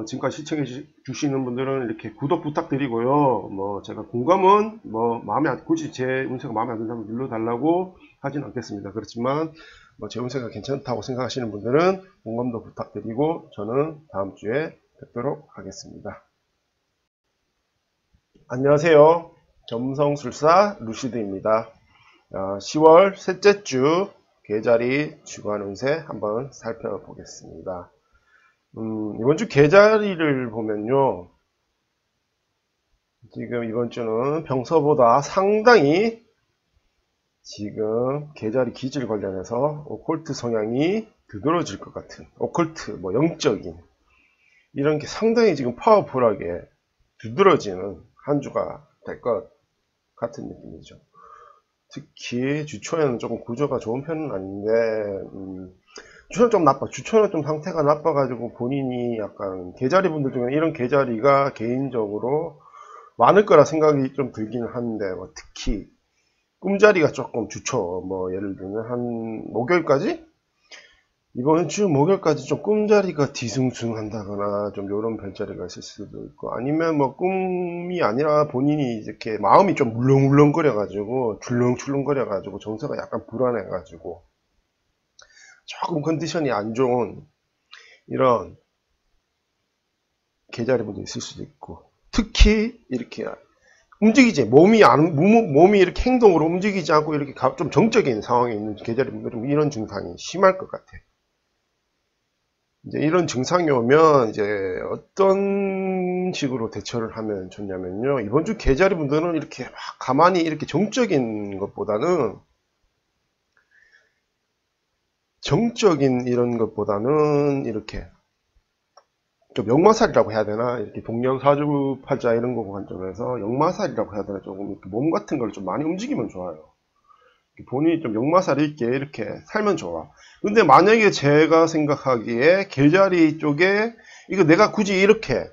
지금까지 시청해 주시는 분들은 이렇게 구독 부탁드리고요. 뭐 제가 공감은 뭐 굳이 제 운세가 마음에 안 든다면 눌러달라고 하진 않겠습니다. 그렇지만 뭐 제 운세가 괜찮다고 생각하시는 분들은 공감도 부탁드리고, 저는 다음 주에 뵙도록 하겠습니다. 안녕하세요. 점성술사 루시드입니다. 10월 셋째 주 계자리 주간 운세 한번 살펴보겠습니다. 이번 주 계자리를 보면요, 지금 이번 주는 평소보다 상당히 지금 계자리 기질 관련해서 오컬트 성향이 두드러질 것 같은, 오컬트, 뭐 영적인 이런 게 상당히 지금 파워풀하게 두드러지는 한 주가 될 것 같은 느낌이죠. 특히 주초에는 조금 구조가 좋은 편은 아닌데, 주초는 좀 나빠. 주초는 좀 상태가 나빠가지고 본인이 약간 계자리 분들 중에 이런 계자리가 개인적으로 많을 거라 생각이 좀 들기는 하는데, 뭐 특히 꿈자리가 조금 주초, 뭐 예를 들면 한 목요일까지? 이번 주 목요일까지 좀 꿈자리가 뒤숭숭한다거나 좀 이런 별자리가 있을 수도 있고, 아니면 뭐 꿈이 아니라 본인이 이렇게 마음이 좀 물렁물렁거려가지고 출렁출렁거려가지고 정서가 약간 불안해가지고 조금 컨디션이 안 좋은 이런 계자리 분도 있을 수도 있고, 특히 이렇게 움직이지 몸이 이렇게 행동으로 움직이지 않고 이렇게 좀 정적인 상황에 있는 계자리 분들은 이런 증상이 심할 것 같아요. 이제 이런 증상이 오면 이제 어떤 식으로 대처를 하면 좋냐면요, 이번 주 계자리 분들은 이렇게 막 가만히 이렇게 정적인 것보다는 이렇게 좀 역마살이라고 해야 되나, 이렇게 동명사주팔자 이런 거 관점에서 역마살이라고 해야 되나, 조금 이렇게 몸 같은 걸 좀 많이 움직이면 좋아요. 본인이 좀 역마살 있게 이렇게 살면 좋아. 근데 만약에 제가 생각하기에 계자리 쪽에 이거 내가 굳이 이렇게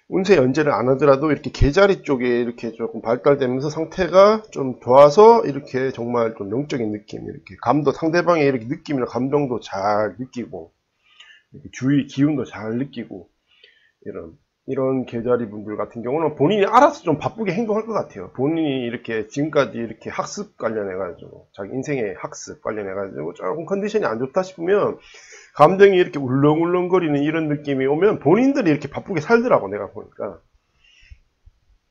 운세 연재를 안 하더라도 이렇게 계자리 쪽에 이렇게 조금 발달되면서 상태가 좀 좋아서 이렇게 정말 좀 영적인 느낌, 이렇게 감도, 상대방의 이렇게 느낌이나 감정도 잘 느끼고 주위 기운도 잘 느끼고, 이런 계자리 분들 같은 경우는 본인이 알아서 좀 바쁘게 행동할 것 같아요. 본인이 이렇게 지금까지 이렇게 학습 관련해가지고, 자기 인생의 학습 관련해가지고 조금 컨디션이 안 좋다 싶으면 감정이 이렇게 울렁울렁거리는 이런 느낌이 오면 본인들이 이렇게 바쁘게 살더라고, 내가 보니까.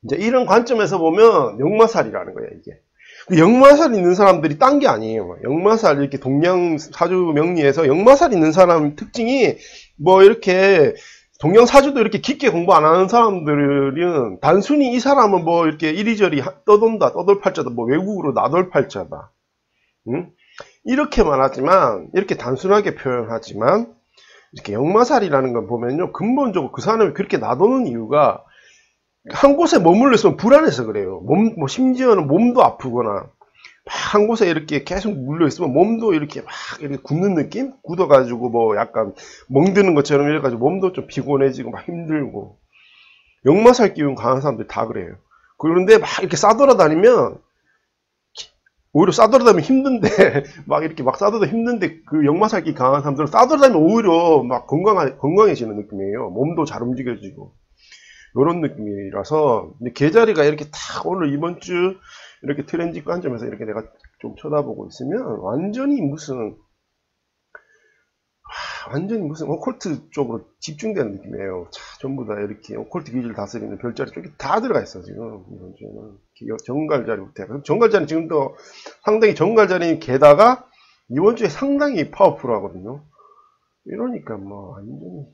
이제 이런 관점에서 보면 역마살이라는 거야, 이게. 역마살 있는 사람들이 딴 게 아니에요. 역마살, 이렇게 동양 사주 명리에서 역마살 있는 사람 특징이 뭐 이렇게 동양 사주도 이렇게 깊게 공부 안 하는 사람들은 단순히 이 사람은 뭐 이렇게 이리저리 떠돈다, 떠돌팔자다, 뭐 외국으로 나돌팔자다, 응? 이렇게만 하지만, 이렇게 단순하게 표현하지만, 이렇게 역마살이라는 건 보면요, 근본적으로 그 사람이 그렇게 나도는 이유가 한 곳에 머물러 있으면 불안해서 그래요. 뭐 심지어는 몸도 아프거나 막 한 곳에 이렇게 계속 물려 있으면 몸도 이렇게 막 이렇게 굳는 느낌? 굳어가지고 뭐 약간 멍드는 것처럼 이래가지고 몸도 좀 피곤해지고 막 힘들고, 역마살 기운 강한 사람들 다 그래요. 그런데 막 이렇게 싸돌아다니면, 오히려 싸돌아다니면 힘든데 막 이렇게 막 싸돌아도 힘든데, 그 역마살 기 강한 사람들은 싸돌아다니면 오히려 막 건강해지는 느낌이에요. 몸도 잘 움직여지고 이런 느낌이라서, 계자리가 이렇게 딱 오늘 이번 주 이렇게 트렌지 관점에서 이렇게 내가 좀 쳐다보고 있으면 완전히 무슨 오컬트 쪽으로 집중되는 느낌이에요. 전부 다 이렇게 오컬트 기질 다스리는 별자리 쪽이 다 들어가 있어, 지금 이번 주에는. 정갈자리부터 해서 정갈자리 지금도 상당히 정갈자리 게다가 이번 주에 상당히 파워풀하거든요. 이러니까 뭐 완전히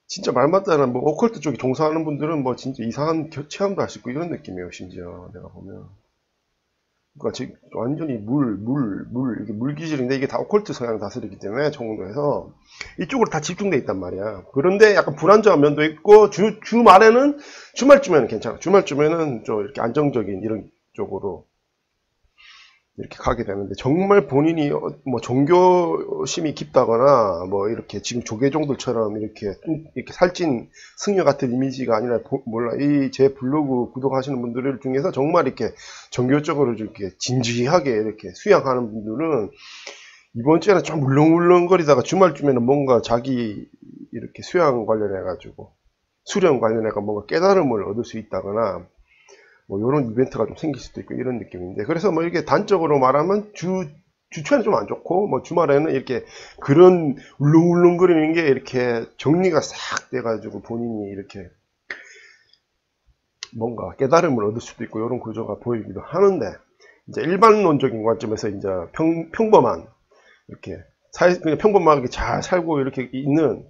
진짜 말 맞다는 뭐 오컬트 쪽에 종사하는 분들은 뭐 진짜 이상한 체험도 할 수 있고 이런 느낌이에요. 심지어 내가 보면 그러니까 지금 완전히 이게 물기질인데 이게 다 오컬트 성향 다스리기 때문에 청운도에서 이쪽으로 다 집중돼 있단 말이야. 그런데 약간 불안정한 면도 있고 주말에는 주말쯤에는 괜찮아. 주말쯤에는 좀 이렇게 안정적인 이런 쪽으로 이렇게 가게 되는데 정말 본인이 뭐 종교심이 깊다거나 뭐 이렇게 지금 조계종들처럼 이렇게 살찐 승려 같은 이미지가 아니라 몰라 이 제 블로그 구독하시는 분들 중에서 정말 이렇게 종교적으로 이렇게 진지하게 이렇게 수양하는 분들은 이번 주에는 좀 물렁물렁거리다가 주말쯤에는 뭔가 자기 이렇게 수양 관련해 가지고 수련 관련해 가 뭔가 깨달음을 얻을 수 있다거나 뭐 이런 이벤트가 좀 생길 수도 있고 이런 느낌인데 그래서 뭐 이게 단적으로 말하면 주초에는 좀 안 좋고 뭐 주말에는 이렇게 그런 울렁울렁거리는 게 이렇게 정리가 싹 돼가지고 본인이 이렇게 뭔가 깨달음을 얻을 수도 있고 이런 구조가 보이기도 하는데 이제 일반론적인 관점에서 이제 평범한 이렇게 그냥 평범하게 잘 살고 이렇게 있는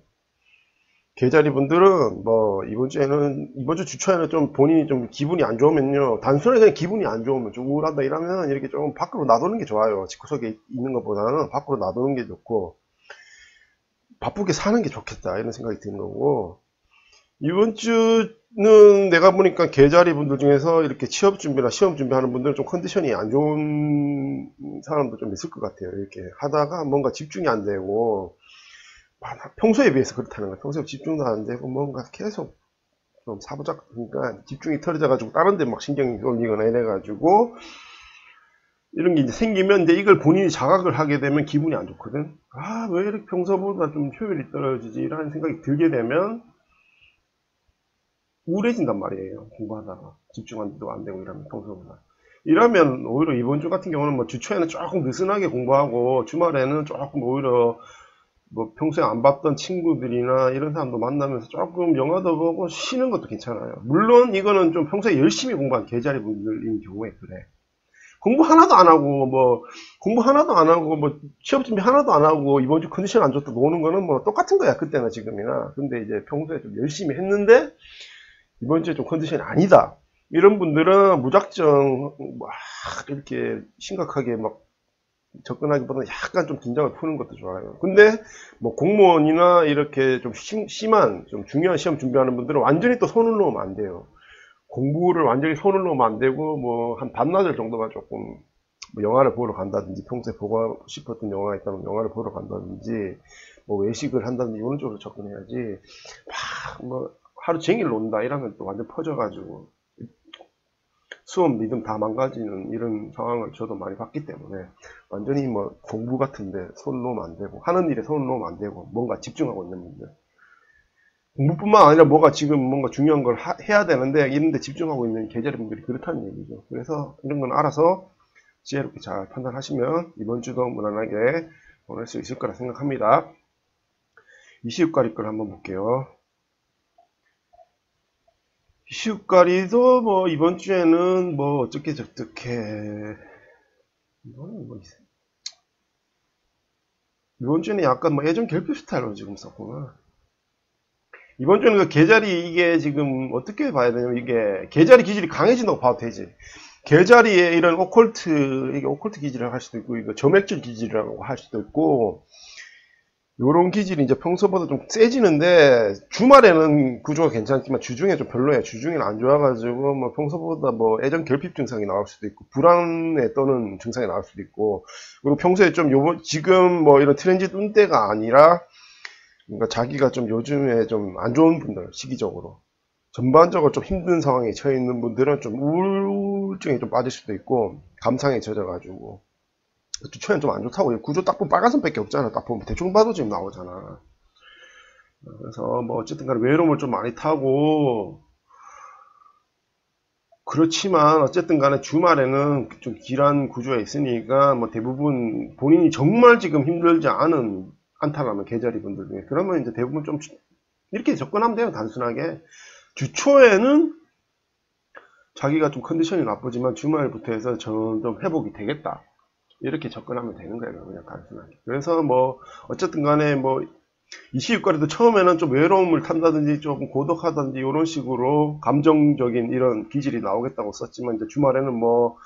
계자리 분들은 뭐 이번 주 주초에는 좀 본인이 좀 기분이 안 좋으면요 단순하게 그냥 기분이 안 좋으면 좀 우울하다 이러면 이렇게 좀 밖으로 놔두는 게 좋아요. 집구석에 있는 것보다는 밖으로 놔두는 게 좋고 바쁘게 사는 게 좋겠다 이런 생각이 드는 거고 이번 주는 내가 보니까 계자리 분들 중에서 이렇게 취업 준비나 시험 준비하는 분들은 좀 컨디션이 안 좋은 사람도 좀 있을 것 같아요. 이렇게 하다가 뭔가 집중이 안 되고 평소에 비해서 그렇다는 거야. 평소에 집중도 안 되고 뭔가 계속 좀 사부작 그러니까 집중이 털어져 가지고 다른 데 막 신경이 쏠리거나 이래 가지고 이런 게 이제 생기면 이제 이걸 본인이 자각을 하게 되면 기분이 안 좋거든. 아, 왜 이렇게 평소보다 좀 효율이 떨어지지? 라는 생각이 들게 되면 우울해진단 말이에요. 공부하다가 집중도 안 되고 이러면 평소보다. 이러면 오히려 이번 주 같은 경우는 뭐 주초에는 조금 느슨하게 공부하고 주말에는 조금 오히려 뭐 평소에 안 봤던 친구들이나 이런 사람도 만나면서 조금 영화도 보고 쉬는 것도 괜찮아요. 물론 이거는 좀 평소에 열심히 공부한 계자리 분들인 경우에 그래. 공부 하나도 안 하고 뭐 취업 준비 하나도 안 하고 이번 주 컨디션 안 좋다 노는 거는 뭐 똑같은 거야. 그때나 지금이나. 근데 이제 평소에 좀 열심히 했는데 이번 주에 좀 컨디션이 아니다. 이런 분들은 무작정 막 이렇게 심각하게 막 접근하기보다는 약간 좀 긴장을 푸는 것도 좋아요. 근데 뭐 공무원이나 이렇게 좀 심한 좀 중요한 시험 준비하는 분들은 완전히 또 손을 놓으면 안 돼요. 공부를 완전히 손을 놓으면 안 되고 뭐 한 반나절 정도만 조금 뭐 영화를 보러 간다든지 평소에 보고 싶었던 영화가 있다면 영화를 보러 간다든지 뭐 외식을 한다든지 이런 쪽으로 접근해야지 막 뭐 하루 종일 논다 이러면 또 완전 퍼져가지고 수업 리듬 다 망가지는 이런 상황을 저도 많이 봤기 때문에 완전히 뭐 공부 같은데 손 놓으면 안 되고 하는 일에 손 놓으면 안 되고 뭔가 집중하고 있는 분들 공부뿐만 아니라 뭐가 지금 뭔가 중요한 걸 해야 되는데 이런데 집중하고 있는 계절의 분들이 그렇다는 얘기죠. 그래서 이런 건 알아서 지혜롭게 잘 판단하시면 이번 주도 무난하게 보낼 수 있을 거라 생각합니다. 이시육가리 걸 한번 볼게요. 이시육가리도 뭐 이번 주에는 뭐 어떻게 이거는 뭐 이번 주에는 약간 뭐 예전 결핍 스타일로 지금 썼구나. 이번 주는 그 계자리 이게 지금 어떻게 봐야 되냐면 이게 계자리 기질이 강해진다고 봐도 되지. 계자리에 이런 이게 오컬트 기질이라고 할 수도 있고 이거 점액질 기질이라고 할 수도 있고 요런 기질이 이제 평소보다 좀 세지는데 주말에는 구조가 괜찮지만 주중에 좀 별로예요. 주중에는 안 좋아가지고 뭐 평소보다 뭐 애정 결핍 증상이 나올 수도 있고 불안에 떠는 증상이 나올 수도 있고 그리고 평소에 좀 지금 뭐 이런 트랜짓 운때가 아니라 그러니까 자기가 좀 요즘에 좀 안 좋은 분들 시기적으로 전반적으로 좀 힘든 상황에 처해 있는 분들은 좀 우울증에 좀 빠질 수도 있고 감상에 젖어가지고 주초에는 좀 안 좋다고 구조 딱 보면 빨간선밖에 없잖아. 딱 보면 대충 봐도 지금 나오잖아. 그래서 뭐 어쨌든 간에 외로움을 좀 많이 타고 그렇지만 어쨌든 간에 주말에는 좀 길한 구조에 있으니까 뭐 대부분 본인이 정말 지금 힘들지 않다라면 계자리 분들 중에 그러면 이제 대부분 좀 이렇게 접근하면 돼요. 단순하게 주초에는 자기가 좀 컨디션이 나쁘지만 주말부터 해서 점점 회복이 되겠다. 이렇게 접근하면 되는 거예요. 그냥 단순하게. 그래서 뭐 어쨌든 간에 뭐 이시육거리도 처음에는 좀 외로움을 탄다든지 조금 고독하다든지 이런 식으로 감정적인 이런 기질이 나오겠다고 썼지만 이제 주말에는 뭐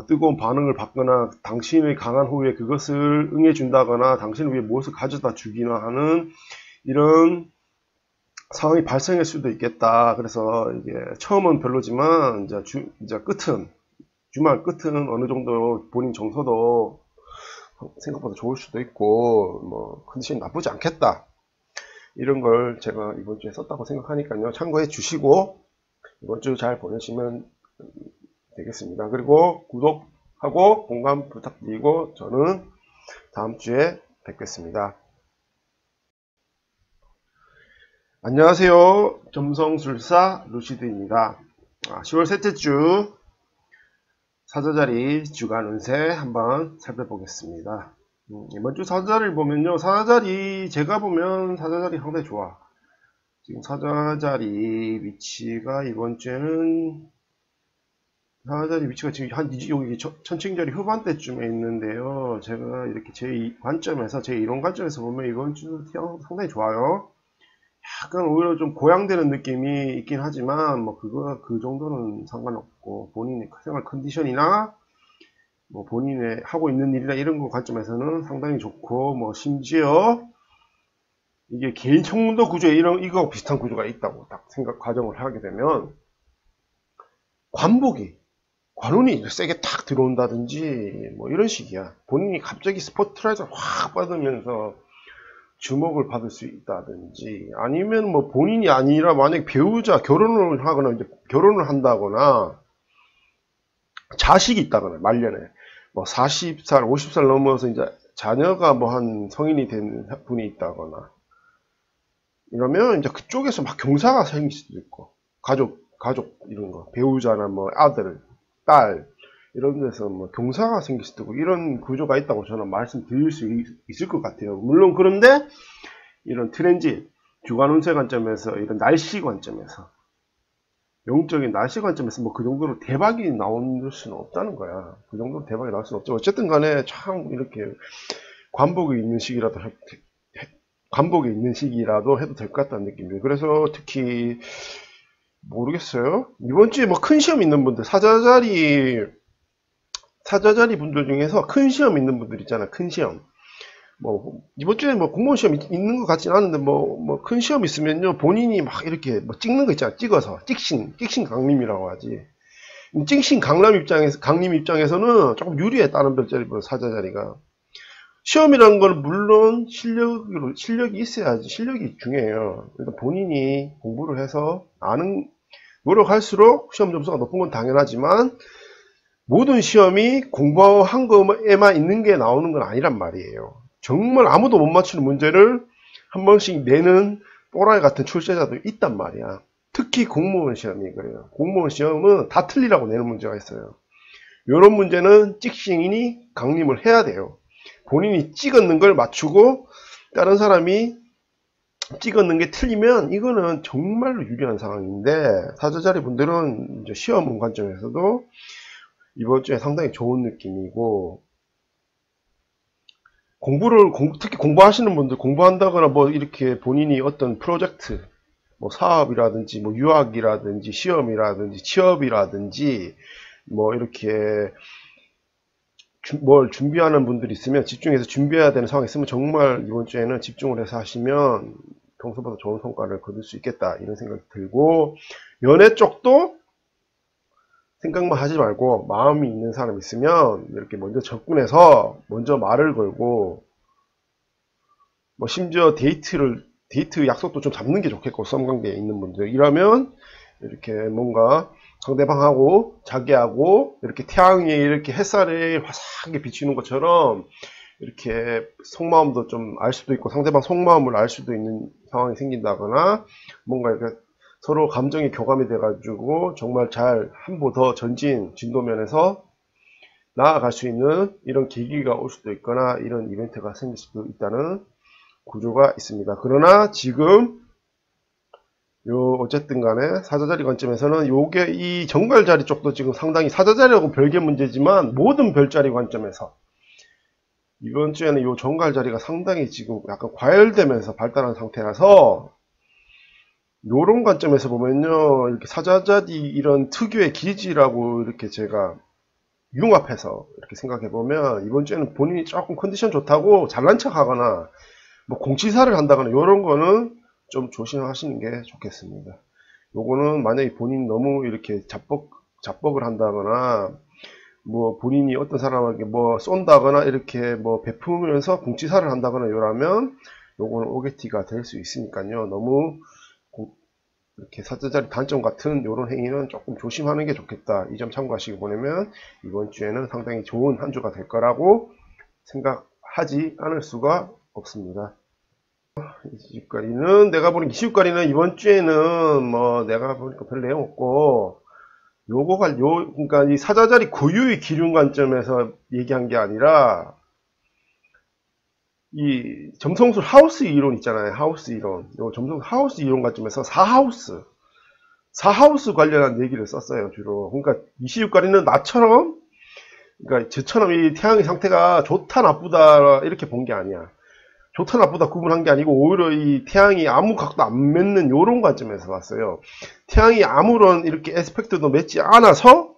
뜨거운 반응을 받거나 당신의 강한 호의에 그것을 응해준다거나 당신을 위해 무엇을 가져다 주기나 하는 이런 상황이 발생할 수도 있겠다. 그래서 이게 처음은 별로지만 이제 끝은 주말 끝은 어느 정도 본인 정서도 생각보다 좋을 수도 있고 뭐 컨디션이 나쁘지 않겠다. 이런 걸 제가 이번 주에 썼다고 생각하니까요. 참고해 주시고 이번 주 잘 보내시면 되겠습니다. 그리고 구독하고 공감 부탁드리고 저는 다음 주에 뵙겠습니다. 안녕하세요. 점성술사 루시드입니다. 10월 셋째 주 사자자리 주간 운세 한번 살펴보겠습니다. 이번 주 사자자리를 보면요. 제가 보면 사자자리 상당히 좋아. 지금 사자자리 위치가 이번 주에는 사자자리 위치가 지금 여기 천칭자리 후반대쯤에 있는데요. 제가 이렇게 제 이론 관점에서 보면 이번 주 상당히 좋아요. 약간 오히려 좀 고양되는 느낌이 있긴 하지만 뭐 그 정도는 상관없고 본인의 생활 컨디션이나 뭐 본인의 하고 있는 일이나 이런 거 관점에서는 상당히 좋고 뭐 심지어 이게 개인 청문도 구조에 이거 비슷한 구조가 있다고 딱 가정을 하게 되면 관운이 세게 탁 들어온다든지 뭐 이런 식이야. 본인이 갑자기 스포트라이트를 확 받으면서 주목을 받을 수 있다든지 아니면 뭐 본인이 아니라 만약 배우자 결혼을 하거나 이제 결혼을 한다거나 자식이 있다거나 말년에 뭐 40살 50살 넘어서 이제 자녀가 뭐 한 성인이 된 분이 있다거나 이러면 이제 그쪽에서 막 경사가 생길 수도 있고 가족 이런 거 배우자나 뭐 아들 딸 이런 데서 뭐 경사가 생길 수도 있고 이런 구조가 있다고 저는 말씀드릴 수 있을 것 같아요. 물론 그런데 이런 트랜짓 주간 운세 관점에서 이런 날씨 관점에서 영적인 날씨 관점에서 뭐 그 정도로 대박이 나올 수는 없다는 거야. 그 정도로 대박이 나올 수는 없죠. 어쨌든 간에 참 이렇게 관복이 있는 시기라도 해도 될 것 같다는 느낌이에요. 그래서 특히 모르겠어요. 이번 주에 뭐 큰 시험 있는 분들 사자자리 분들 중에서 큰 시험 있는 분들 있잖아. 큰 시험. 뭐 이번 주에 뭐 공무원 시험 있는 것 같지는 않은데 뭐 큰 시험 있으면요 본인이 막 이렇게 뭐 찍는 거 있잖아. 찍어서 찍신 강림이라고 하지. 찍신 강림 입장에서는 조금 유리해. 다른 별자리보다 사자자리가. 시험이라는 건 물론 실력이 있어야지. 실력이 중요해요. 그러니까 본인이 공부를 해서 노력할수록 시험 점수가 높은 건 당연하지만 모든 시험이 공부한 거에만 있는 게 나오는 건 아니란 말이에요. 정말 아무도 못 맞추는 문제를 한 번씩 내는 또라이 같은 출제자도 있단 말이야. 특히 공무원 시험이 그래요. 공무원 시험은 다 틀리라고 내는 문제가 있어요. 이런 문제는 찍싱이니 강림을 해야 돼요. 본인이 찍었는 걸 맞추고 다른 사람이 찍었는 게 틀리면 이거는 정말로 유리한 상황인데 사자자리 분들은 이제 시험 관점에서도 이번 주에 상당히 좋은 느낌이고 특히 공부하시는 분들 공부한다거나 뭐 이렇게 본인이 어떤 프로젝트 뭐 사업이라든지 뭐 유학이라든지 시험이라든지 취업이라든지 뭐 이렇게 뭘 준비하는 분들이 있으면 집중해서 준비해야 되는 상황이 있으면 정말 이번 주에는 집중을 해서 하시면 평소보다 좋은 성과를 거둘 수 있겠다 이런 생각이 들고 연애 쪽도 생각만 하지 말고 마음이 있는 사람 있으면 이렇게 먼저 접근해서 먼저 말을 걸고 뭐 심지어 데이트 약속도 좀 잡는 게 좋겠고 썸관계에 있는 분들 이러면 이렇게 뭔가 상대방하고 자기하고 이렇게 태양이 이렇게 햇살이 화사하게 비치는 것처럼 이렇게 속마음도 좀 알 수도 있고 상대방 속마음을 알 수도 있는 상황이 생긴다거나 뭔가 이렇게 서로 감정이 교감이 돼가지고 정말 잘 한 步 더 진도면에서 나아갈 수 있는 이런 계기가 올 수도 있거나 이런 이벤트가 생길 수도 있다는 구조가 있습니다. 그러나 지금 어쨌든 간에 사자자리 관점에서는 요게 이 정갈자리 쪽도 지금 상당히 사자자리하고 별개 문제지만 모든 별자리 관점에서 이번 주에는 요 정갈자리가 상당히 지금 약간 과열되면서 발달한 상태라서 요런 관점에서 보면요, 이렇게 사자자리 이런 특유의 기지라고 이렇게 제가 융합해서 이렇게 생각해 보면 이번 주에는 본인이 조금 컨디션 좋다고 잘난 척 하거나 뭐 공치사를 한다거나 이런 거는 좀 조심하시는 게 좋겠습니다. 요거는 만약에 본인이 너무 이렇게 자뻑을 한다거나 뭐 본인이 어떤 사람에게 뭐 쏜다거나 이렇게 뭐 베푸면서 공치사를 한다거나 이러면 요거는 오게티가 될 수 있으니까요. 너무 이렇게 사자자리 단점 같은 이런 행위는 조금 조심하는 게 좋겠다. 이 점 참고하시기 바라면 이번 주에는 상당히 좋은 한 주가 될 거라고 생각하지 않을 수가 없습니다. 이시옷가리는 내가 보는 이시옷가리는 이번 주에는 뭐 내가 보니까 별 내용 없고 그러니까 이 사자자리 고유의 기륜 관점에서 얘기한 게 아니라 이 점성술 하우스 이론 있잖아요. 하우스 이론. 요 점성술 하우스 이론 관점에서 4하우스 관련한 얘기를 썼어요, 주로. 그러니까 이시옷가리는 나처럼, 그러니까 저처럼 이 태양의 상태가 좋다 나쁘다 이렇게 본 게 아니야. 좋다 나쁘다 구분한 게 아니고 오히려 이 태양이 아무 각도 안 맺는 요런 관점에서 봤어요. 태양이 아무런 이렇게 에스펙트도 맺지 않아서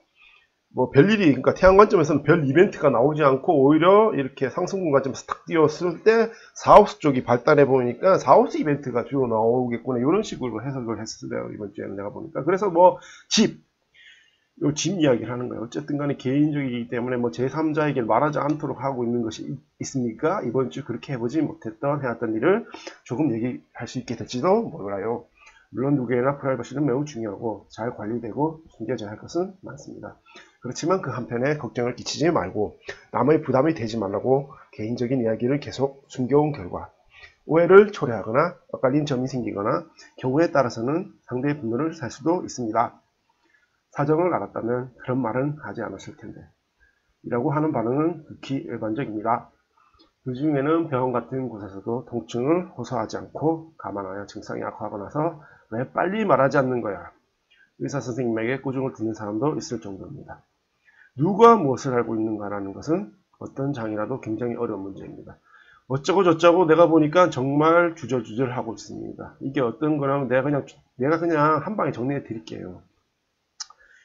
뭐 별일이, 그러니까 태양 관점에서는 별 이벤트가 나오지 않고 오히려 이렇게 상승분 관점에서 탁 띄웠을 때 4하우스 쪽이 발달해 보니까 4하우스 이벤트가 주로 나오겠구나 이런 식으로 해석을 했어요, 이번 주에는 내가 보니까. 그래서 뭐 집 이야기를 하는 거예요. 어쨌든 간에 개인적이기 때문에 뭐 제3자에게 말하지 않도록 하고 있는 것이 있습니까? 이번 주 그렇게 해보지 못했던 해왔던 일을 조금 얘기할 수 있게 될지도 몰라요. 물론 누구에나 프라이버시는 매우 중요하고 잘 관리되고 숨겨져야 할 것은 많습니다. 그렇지만 그 한편에 걱정을 끼치지 말고 남의 부담이 되지 말라고 개인적인 이야기를 계속 숨겨온 결과 오해를 초래하거나 엇갈린 점이 생기거나 경우에 따라서는 상대의 분노를 살 수도 있습니다. 사정을 알았다면 그런 말은 하지 않았을 텐데 이라고 하는 반응은 극히 일반적입니다. 그 중에는 병원 같은 곳에서도 통증을 호소하지 않고 감안하여 증상이 악화하고 나서 왜 빨리 말하지 않는 거야? 의사 선생님에게 꾸중을 듣는 사람도 있을 정도입니다. 누가 무엇을 알고 있는가라는 것은 어떤 장이라도 굉장히 어려운 문제입니다. 어쩌고 저쩌고 내가 보니까 정말 주저주저를 하고 있습니다. 이게 어떤 거냐면 내가 그냥 한 방에 정리해 드릴게요.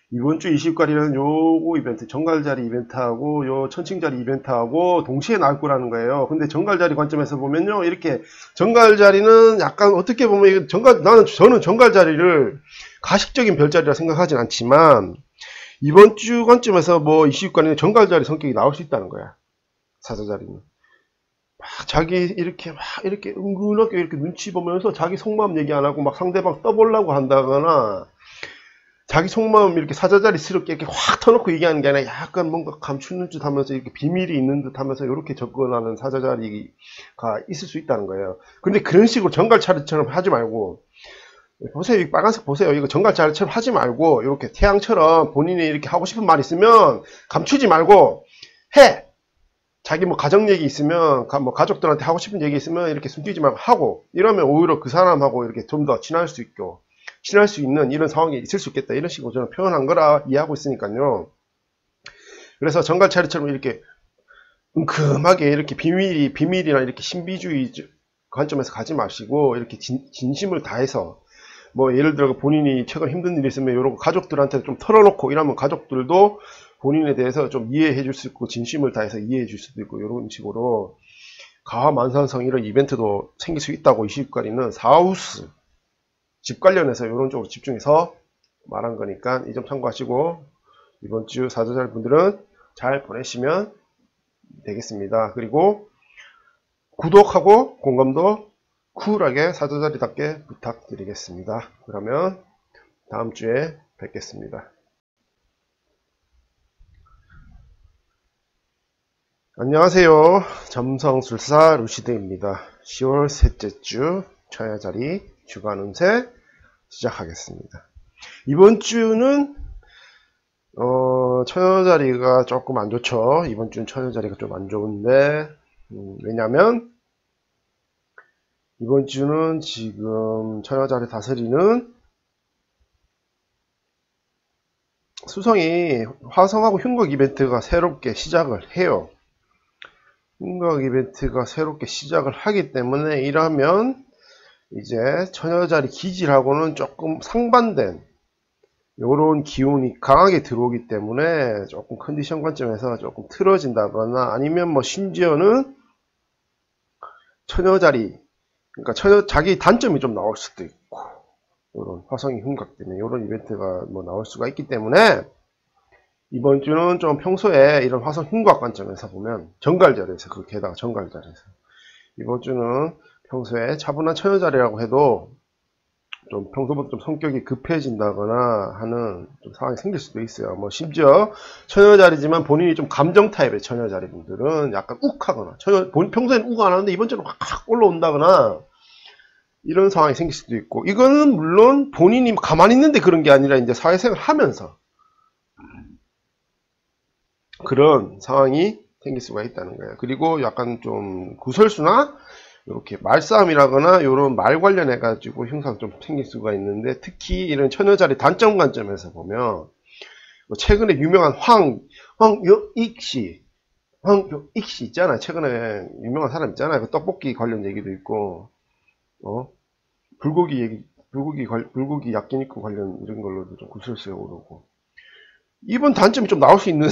이번 주 20가리는 요거 이벤트, 정갈자리 이벤트하고 요 천칭자리 이벤트하고 동시에 나올 거라는 거예요. 근데 정갈자리 관점에서 보면요, 이렇게 정갈자리는 약간 어떻게 보면 저는 정갈자리를 가식적인 별자리라 생각하진 않지만 이번 주 관점에서 뭐 20가리는 정갈자리 성격이 나올 수 있다는 거야. 사자자리는 자기 이렇게 은근하게 이렇게 눈치 보면서 자기 속마음 얘기 안 하고 막 상대방 떠보려고 한다거나 자기 속마음 이렇게 사자자리스럽게 이렇게 확 터놓고 얘기하는 게 아니라 약간 뭔가 감추는 듯 하면서 이렇게 비밀이 있는 듯 하면서 이렇게 접근하는 사자자리가 있을 수 있다는 거예요. 근데 그런 식으로 정갈차례처럼 하지 말고, 보세요. 이 빨간색 보세요. 이거 정갈차례처럼 하지 말고, 이렇게 태양처럼 본인이 이렇게 하고 싶은 말 있으면 감추지 말고 해! 자기 뭐 가정 얘기 있으면, 뭐 가족들한테 하고 싶은 얘기 있으면 이렇게 숨기지 말고 하고, 이러면 오히려 그 사람하고 이렇게 좀 더 친할 수 있는 이런 상황이 있을 수 있겠다. 이런 식으로 저는 표현한 거라 이해하고 있으니까요. 그래서 정갈차례처럼 이렇게 은큼하게 이렇게 비밀이나 이렇게 신비주의 관점에서 가지 마시고, 이렇게 진심을 다해서, 뭐 예를 들어 본인이 최근 힘든 일이 있으면 이런 가족들한테 좀 털어놓고 이러면 가족들도 본인에 대해서 좀 이해해 줄 수 있고, 진심을 다해서 이해해 줄 수도 있고, 이런 식으로 가화만산성 이런 이벤트도 생길 수 있다고. 20가리는 4하우스 집 관련해서 이런 쪽으로 집중해서 말한 거니까 이 점 참고하시고 이번 주 사자자리 분들은 잘 보내시면 되겠습니다. 그리고 구독하고 공감도 쿨하게 사자자리답게 부탁드리겠습니다. 그러면 다음 주에 뵙겠습니다. 안녕하세요. 점성술사 루시드입니다. 10월 셋째 주 처야자리 주간 운세 시작하겠습니다. 이번 주는 처녀자리가 조금 안 좋죠. 이번 주는 처녀자리가 좀 안 좋은데 왜냐면 이번 주는 지금 처녀자리 다스리는 수성이 화성하고 흉곽 이벤트가 새롭게 시작을 해요. 흉곽 이벤트가 새롭게 시작을 하기 때문에 이러면 이제 처녀자리 기질하고는 조금 상반된 요런 기운이 강하게 들어오기 때문에 조금 컨디션 관점에서 조금 틀어진다거나 아니면 뭐 심지어는 처녀자리, 그러니까 자기 단점이 좀 나올 수도 있고, 요런 화성이 흉곽 때문에 요런 이벤트가 뭐 나올 수가 있기 때문에 이번 주는 좀 평소에 이런 화성 흉곽 관점에서 보면 정갈자리에서, 그 게다가 정갈자리에서 이번 주는 평소에 차분한 처녀자리라고 해도 좀 평소보다 좀 성격이 급해진다거나 하는 좀 상황이 생길 수도 있어요. 뭐 심지어 처녀자리지만 본인이 좀 감정 타입의 처녀자리 분들은 약간 욱하거나 평소에는 욱 안 하는데 이번 주는 확 올라온다거나 이런 상황이 생길 수도 있고, 이거는 물론 본인이 가만히 있는데 그런 게 아니라 이제 사회생활 하면서 그런 상황이 생길 수가 있다는 거예요. 그리고 약간 좀 구설수나 이렇게 말싸움이라거나 이런 말 관련해 가지고 형상 좀 생길 수가 있는데, 특히 이런 처녀자리 단점 관점에서 보면 최근에 유명한 황여익씨 있잖아요. 최근에 유명한 사람 있잖아요. 그 떡볶이 관련 얘기도 있고, 불고기 야끼니쿠 관련 이런 걸로도 좀 구설수가 오르고, 이번 단점이 좀 나올 수 있는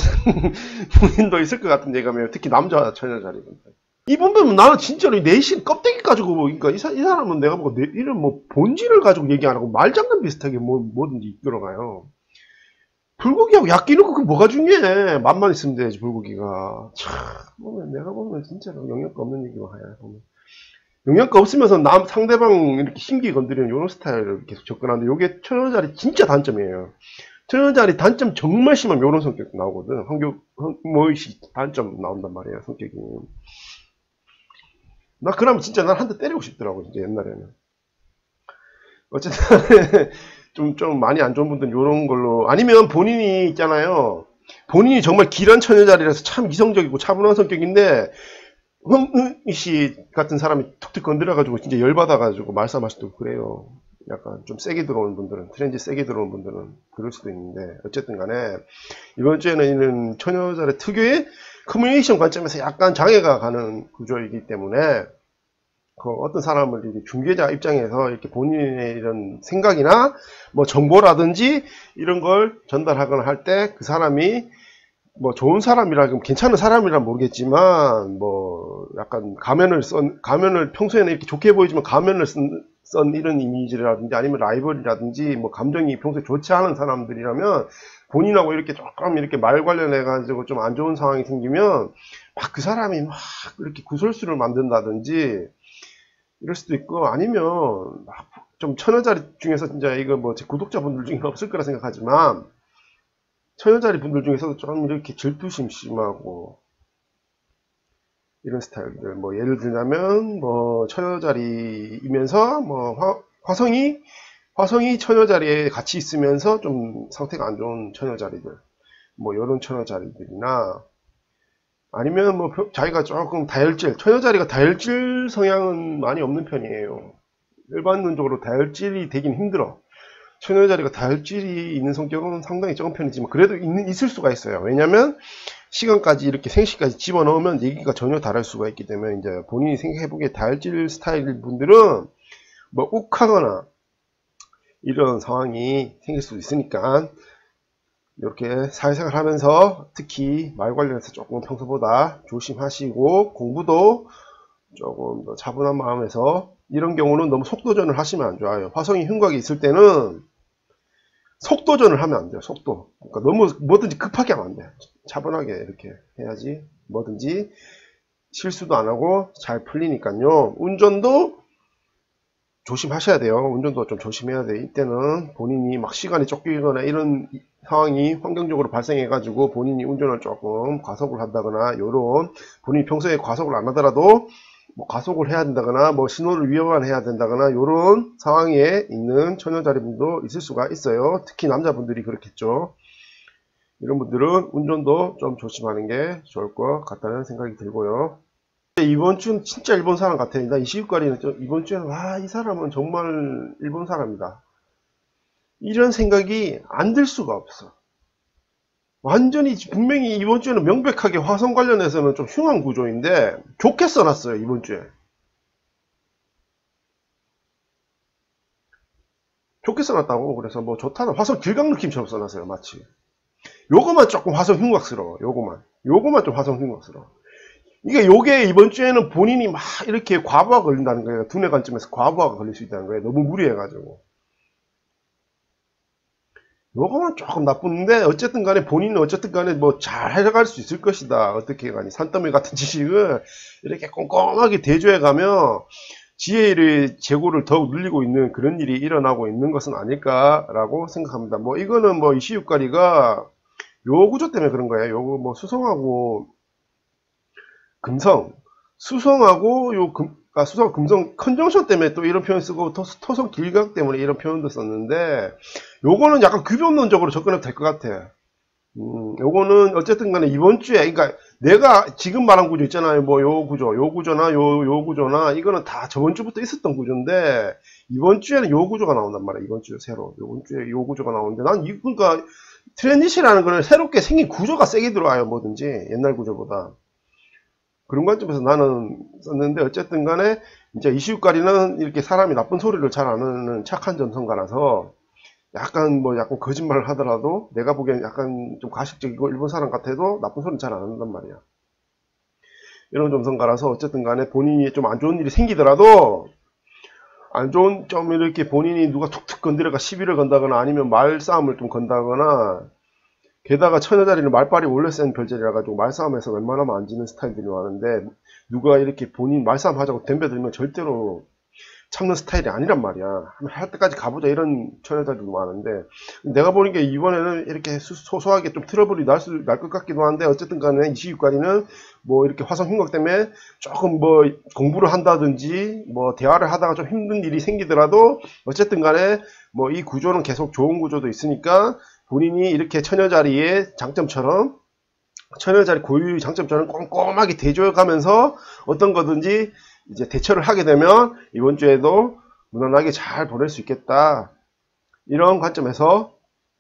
분도 있을 것 같은 예감이에요. 특히 남자 처녀자리 분들. 이번 보면 나는 진짜로 내신 껍데기 가지고, 그러니까 이 사람은 내가 보고 이런 뭐 본질을 가지고 얘기 안 하고 말장난 비슷하게 뭐든지 들어가요. 불고기하고 야끼놓고 그 뭐가 중요해. 맛만 있으면 되지, 불고기가. 참, 내가 보면 진짜로 영양가 없는 얘기만 해요. 보면. 영양가 없으면서 상대방 이렇게 심기 건드리는 이런 스타일을 계속 접근하는데, 요게 처녀자리 진짜 단점이에요. 처녀자리 단점 정말 심하면 이런 성격 나오거든. 단점 나온단 말이에요, 성격이. 나 그러면 진짜 난 한 대 때리고 싶더라고, 이제 옛날에는. 어쨌든 좀 많이 안 좋은 분들은 이런 걸로, 아니면 본인이 있잖아요. 본인이 정말 길한 처녀자리라서 참 이성적이고 차분한 성격인데 황은희 씨 같은 사람이 툭툭 건드려가지고 진짜 열받아가지고 말싸움할 수도 있고 그래요. 약간 좀 세게 들어오는 분들은, 트렌드 세게 들어오는 분들은 그럴 수도 있는데, 어쨌든 간에 이번 주에는 이런 처녀자리 특유의 커뮤니케이션 관점에서 약간 장애가 가는 구조이기 때문에 어떤 사람을 이렇게 중개자 입장에서 이렇게 본인의 이런 생각이나 뭐 정보라든지 이런 걸 전달하거나 할 때 그 사람이 뭐 좋은 사람이라, 괜찮은 사람이라 모르겠지만 뭐 약간 가면을 평소에는 이렇게 좋게 보이지만 가면을 쓴 이런 이미지라든지 아니면 라이벌이라든지 뭐 감정이 평소에 좋지 않은 사람들이라면 본인하고 이렇게 조금 이렇게 말 관련해 가지고 좀 안 좋은 상황이 생기면 막 그 사람이 막 이렇게 구설수를 만든다든지 이럴 수도 있고, 아니면 좀 처녀자리 중에서 진짜 이거 뭐 제 구독자분들 중에 없을 거라 생각하지만 처녀자리 분들 중에서도 좀 이렇게 질투심 심하고 이런 스타일들, 뭐 예를 들자면 뭐 처녀자리이면서 뭐 화성이 처녀자리에 같이 있으면서 좀 상태가 안 좋은 처녀자리들, 뭐 이런 처녀자리들이나 아니면 뭐 자기가 조금 처녀자리가 다혈질 성향은 많이 없는 편이에요. 일반론적으로 다혈질이 되긴 힘들어. 처녀자리가 다혈질이 있는 성격은 상당히 적은 편이지만 그래도 있을 수가 있어요. 왜냐면 시간까지 이렇게 생시까지 집어넣으면 얘기가 전혀 다를 수가 있기 때문에, 이제 본인이 생각해보기에 다혈질 스타일 분들은 뭐 욱하거나 이런 상황이 생길 수도 있으니까 이렇게 사회생활 하면서 특히 말 관련해서 조금 평소보다 조심하시고, 공부도 조금 더 차분한 마음에서, 이런 경우는 너무 속도전을 하시면 안 좋아요. 화성이 흉곽이 있을 때는 속도전을 하면 안 돼요. 속도. 그러니까 너무 뭐든지 급하게 하면 안 돼요. 차분하게 이렇게 해야지 뭐든지 실수도 안 하고 잘 풀리니까요. 운전도 조심하셔야 돼요. 운전도 좀 조심해야 돼요. 이때는 본인이 막 시간이 쫓기거나 이런 상황이 환경적으로 발생해 가지고 본인이 운전을 조금 과속을 한다거나, 요런 본인이 평소에 과속을 안 하더라도 뭐 과속을 해야 된다거나 뭐 신호를 위반해야 된다거나 요런 상황에 있는 처녀자리 분도 있을 수가 있어요. 특히 남자분들이 그렇겠죠. 이런 분들은 운전도 좀 조심하는 게 좋을 것 같다는 생각이 들고요. 이번 주는 진짜 일본 사람 같아요. 나 29가리는 이번 주에는 이 사람은 정말 일본 사람이다, 이런 생각이 안 들 수가 없어. 완전히 분명히 이번 주에는 명백하게 화성 관련해서는 좀 흉한 구조인데 좋게 써놨어요. 이번 주에 좋게 써놨다고. 그래서 뭐 좋다는 화성 길강 느낌처럼 써놨어요. 마치 요거만 조금 화성 흉곽스러워. 요거만 좀 화성 흉곽스러워. 요게 이번 주에는 본인이 막 이렇게 과부하 걸린다는 거예요. 두뇌 관점에서 과부하가 걸릴 수 있다는 거예요. 너무 무리해가지고. 요거만 조금 나쁜데 어쨌든 간에 본인은 어쨌든 간에 뭐 잘 해갈 수 있을 것이다. 어떻게 가니 산더미 같은 지식을 이렇게 꼼꼼하게 대조해 가며 지혜의 재고를 더욱 늘리고 있는 그런 일이 일어나고 있는 것은 아닐까라고 생각합니다. 뭐 이거는 뭐 이시유가리가 요 구조 때문에 그런 거예요. 요거 뭐 수성하고 금성, 수성하고 수성 금성 컨정션 때문에 또 이런 표현 쓰고 토성 길각 때문에 이런 표현도 썼는데 요거는 약간 규범론적으로 접근해도 될 것 같아. 요거는 어쨌든 간에 이번 주에, 그러니까 내가 지금 말한 구조 있잖아요. 뭐 요 구조나 요 구조나 이거는 다 저번 주부터 있었던 구조인데 이번 주에는 요 구조가 나온단 말이야. 이번 주에 새로. 이번 주에 요 구조가 나오는데 그러니까 트랜지시라는 거는 새롭게 생긴 구조가 세게 들어와요. 뭐든지 옛날 구조보다. 그런 관점에서 나는 썼는데 어쨌든 간에 이제 이시우까리는 이렇게 사람이 나쁜 소리를 잘 안 하는 착한 전선가라서 약간 거짓말을 하더라도 내가 보기엔 약간 좀 가식적이고 일본 사람 같아도 나쁜 소리는 잘 안 한단 말이야. 이런 전선가라서 어쨌든 간에 본인이 좀 안 좋은 일이 생기더라도 좀 이렇게 본인이 누가 툭툭 건드려가 시비를 건다거나 아니면 말싸움을 좀 건다거나 게다가 처녀자리는 말빨이 원래 센 별자리라 가지고 말싸움에서 웬만하면 안 지는 스타일들이 많은데 누가 이렇게 본인 말싸움 하자고 덤벼들면 절대로 참는 스타일이 아니란 말이야. 할 때까지 가보자 이런 처녀자들도 많은데 내가 보는 게 이번에는 이렇게 소소하게 좀 트러블이 날 것 같기도 한데 어쨌든 간에 26까지는 뭐 이렇게 화성 흉곽 때문에 조금 뭐 공부를 한다든지 뭐 대화를 하다가 좀 힘든 일이 생기더라도 어쨌든 간에 뭐 이 구조는 계속 좋은 구조도 있으니까 본인이 이렇게 처녀자리의 장점처럼 처녀자리 고유의 장점처럼 꼼꼼하게 대조해가면서 어떤 거든지 이제 대처를 하게 되면 이번 주에도 무난하게 잘 보낼 수 있겠다. 이런 관점에서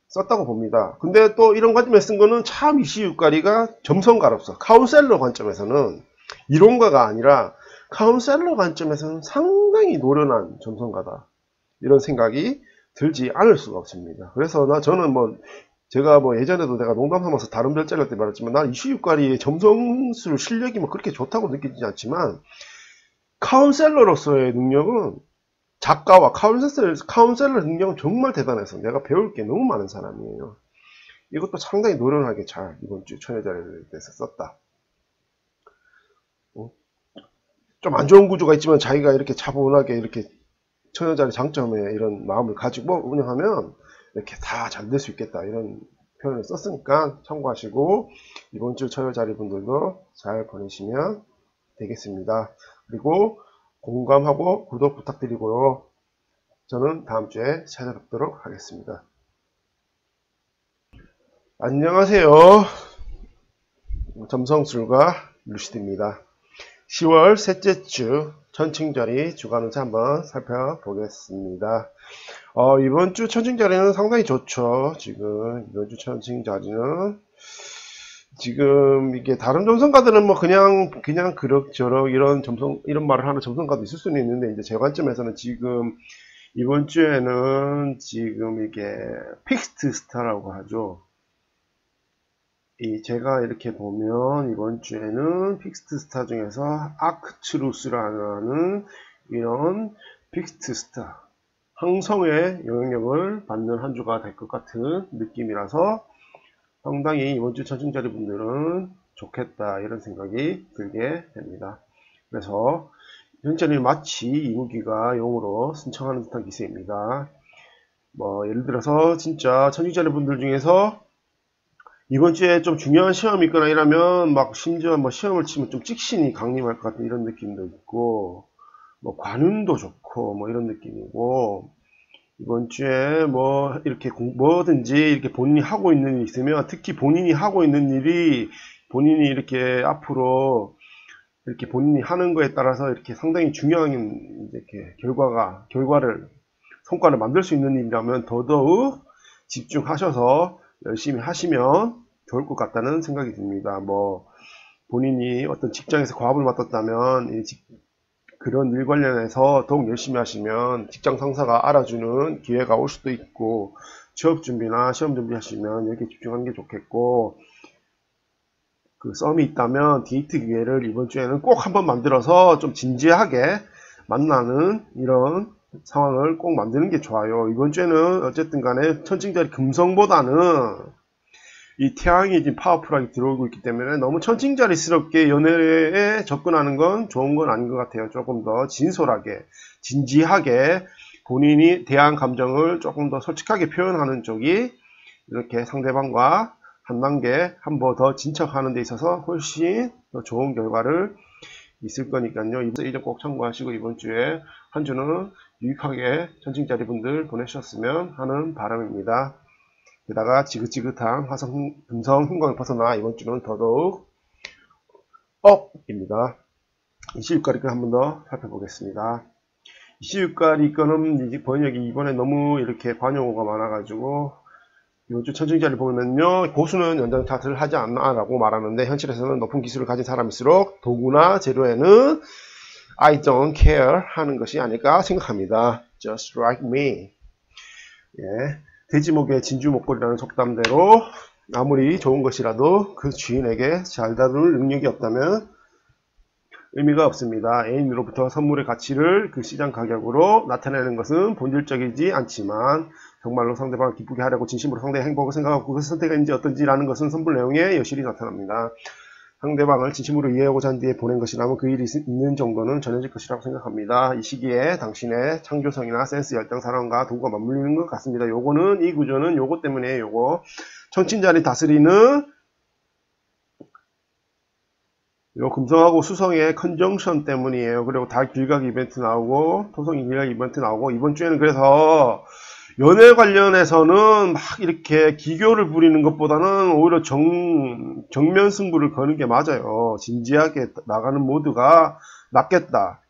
썼다고 봅니다. 근데 또 이런 관점에서 쓴 거는 참 이시유가리가 점성가로서 카운셀러 관점에서는 이론가가 아니라 카운셀러 관점에서는 상당히 노련한 점성가다. 이런 생각이 들지 않을 수가 없습니다. 그래서 저는 제가 예전에도 내가 농담 삼아서 다른 별자리 때 말했지만 난 이시유가리의 점성술 실력이 그렇게 좋다고 느끼지 않지만 카운셀러로서의 능력은 작가와 카운셀러 능력은 정말 대단해서 내가 배울 게 너무 많은 사람이에요. 이것도 상당히 노련하게 잘 이번 주 처녀자리에 대해서 썼다. 좀 안 좋은 구조가 있지만 자기가 이렇게 차분하게 이렇게 처녀자리 장점에 이런 마음을 가지고 운영하면 이렇게 다 잘 될 수 있겠다 이런 표현을 썼으니까 참고하시고 이번 주 처녀자리 분들도 잘 보내시면 되겠습니다. 그리고 공감하고 구독 부탁드리고요. 저는 다음 주에 찾아뵙도록 하겠습니다. 안녕하세요. 점성술가 루시드입니다. 10월 셋째 주 천칭자리 주간운세 한번 살펴보겠습니다. 이번 주 천칭자리는 상당히 좋죠. 지금 이번 주 천칭자리는 지금 이게 다른 점성가들은 그냥 그럭저럭 이런 말을 하는 점성가도 있을 수는 있는데 이제 제 관점에서는 지금 이번 주에는 지금 이게 픽스트 스타라고 하죠. 제가 이렇게 보면 이번 주에는 픽스트 스타 중에서 아크투루스라는 이런 픽스트 스타 항성의 영향력을 받는 한 주가 될 것 같은 느낌이라서 상당히 이번 주 천칭자리 분들은 좋겠다 이런 생각이 들게 됩니다. 그래서 현재는 마치 이무기가 용으로 승천하는 듯한 기세입니다. 예를 들어서 진짜 천칭자리 분들 중에서 이번 주에 좀 중요한 시험이 있거나 이러면 심지어 시험을 치면 좀 찍신이 강림할 것 같은 이런 느낌도 있고 관운도 좋고 이런 느낌이고 이번 주에 이렇게 뭐든지 이렇게 본인이 하고 있는 일이 있으면 특히 본인이 하고 있는 일이 본인이 이렇게 앞으로 이렇게 본인이 하는 거에 따라서 이렇게 상당히 중요한 이렇게 성과를 만들 수 있는 일이라면 더더욱 집중하셔서 열심히 하시면 좋을 것 같다는 생각이 듭니다. 뭐 본인이 어떤 직장에서 과업을 맡았다면 그런 일 관련해서 더욱 열심히 하시면 직장 상사가 알아주는 기회가 올 수도 있고, 취업 준비나 시험 준비하시면 여기에 집중하는 게 좋겠고, 그 썸이 있다면 데이트 기회를 이번 주에는 꼭 한번 만들어서 좀 진지하게 만나는 이런 상황을 꼭 만드는 게 좋아요. 이번 주에는 어쨌든 간에 천칭자리 금성보다는 이 태양이 지금 파워풀하게 들어오고 있기 때문에 너무 천칭자리스럽게 연애에 접근하는 건 좋은 건 아닌 것 같아요. 조금 더 진솔하게, 진지하게 본인이 대한 감정을 조금 더 솔직하게 표현하는 쪽이 이렇게 상대방과 한 단계 한 번 더 진척하는 데 있어서 훨씬 더 좋은 결과를 있을 거니까요. 이번 주 꼭 참고하시고 이번 주에 한 주는 유익하게 천칭자리 분들 보내셨으면 하는 바람입니다. 게다가 지긋지긋한 화성 금성 흥광을 벗어나 이번 주는 더더욱 업입니다. 이시유가리권 한 번 더 살펴보겠습니다. 이시유가리권은 번역이 이번에 너무 이렇게 관용어가 많아가지고 이번 주 천칭자를 보면요, 고수는 연장 차트를 하지 않나 라고 말하는데 현실에서는 높은 기술을 가진 사람일수록 도구나 재료에는 I don't care 하는 것이 아닐까 생각합니다. Just like me. 예. 돼지목의 진주 목걸이라는 속담대로 아무리 좋은 것이라도 그 주인에게 잘 다룰 능력이 없다면 의미가 없습니다. 애인으로부터 선물의 가치를 그 시장 가격으로 나타내는 것은 본질적이지 않지만 정말로 상대방을 기쁘게 하려고 진심으로 상대의 행복을 생각하고 그것의 선택인지 어떤지라는 것은 선물 내용에 여실히 나타납니다. 상대방을 진심으로 이해하고자 한 뒤에 보낸 것이라면 그 일이 있는 정도는 전해질 것이라고 생각합니다. 이 시기에 당신의 창조성이나 센스, 열정, 사랑과 도구가 맞물리는 것 같습니다. 요거는 이 구조는 요거 때문에 요거 천친자리 다스리는 요 금성하고 수성의 컨정션 때문이에요. 그리고 달 길각 이벤트 나오고 토성 길각 이벤트 나오고 이번 주에는 그래서 연애 관련해서는 막 이렇게 기교를 부리는 것보다는 오히려 정면 승부를 거는 게 맞아요. 진지하게 나가는 모드가 낫겠다.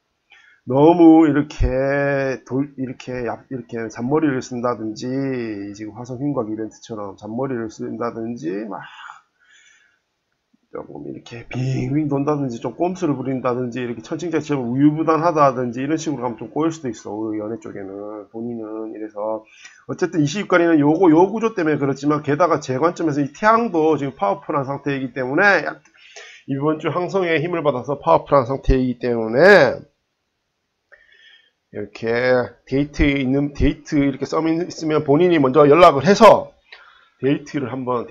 너무 이렇게 잔머리를 쓴다든지 지금 화성 흉곽 이벤트처럼 잔머리를 쓴다든지 막 조금 이렇게 빙빙 돈다든지 좀 꼼수를 부린다든지 이렇게 천칭자처럼 우유부단하다든지 이런 식으로 가면 좀 꼬일 수도 있어. 연애 쪽에는 본인은. 이래서 어쨌든 이 시입관리는 요 구조 때문에 그렇지만 게다가 제 관점에서 이 태양도 지금 파워풀한 상태이기 때문에 이번 주 항성의 힘을 받아서 파워풀한 상태이기 때문에 이렇게 데이트 이렇게 썸이 있으면 본인이 먼저 연락을 해서 데이트를 한번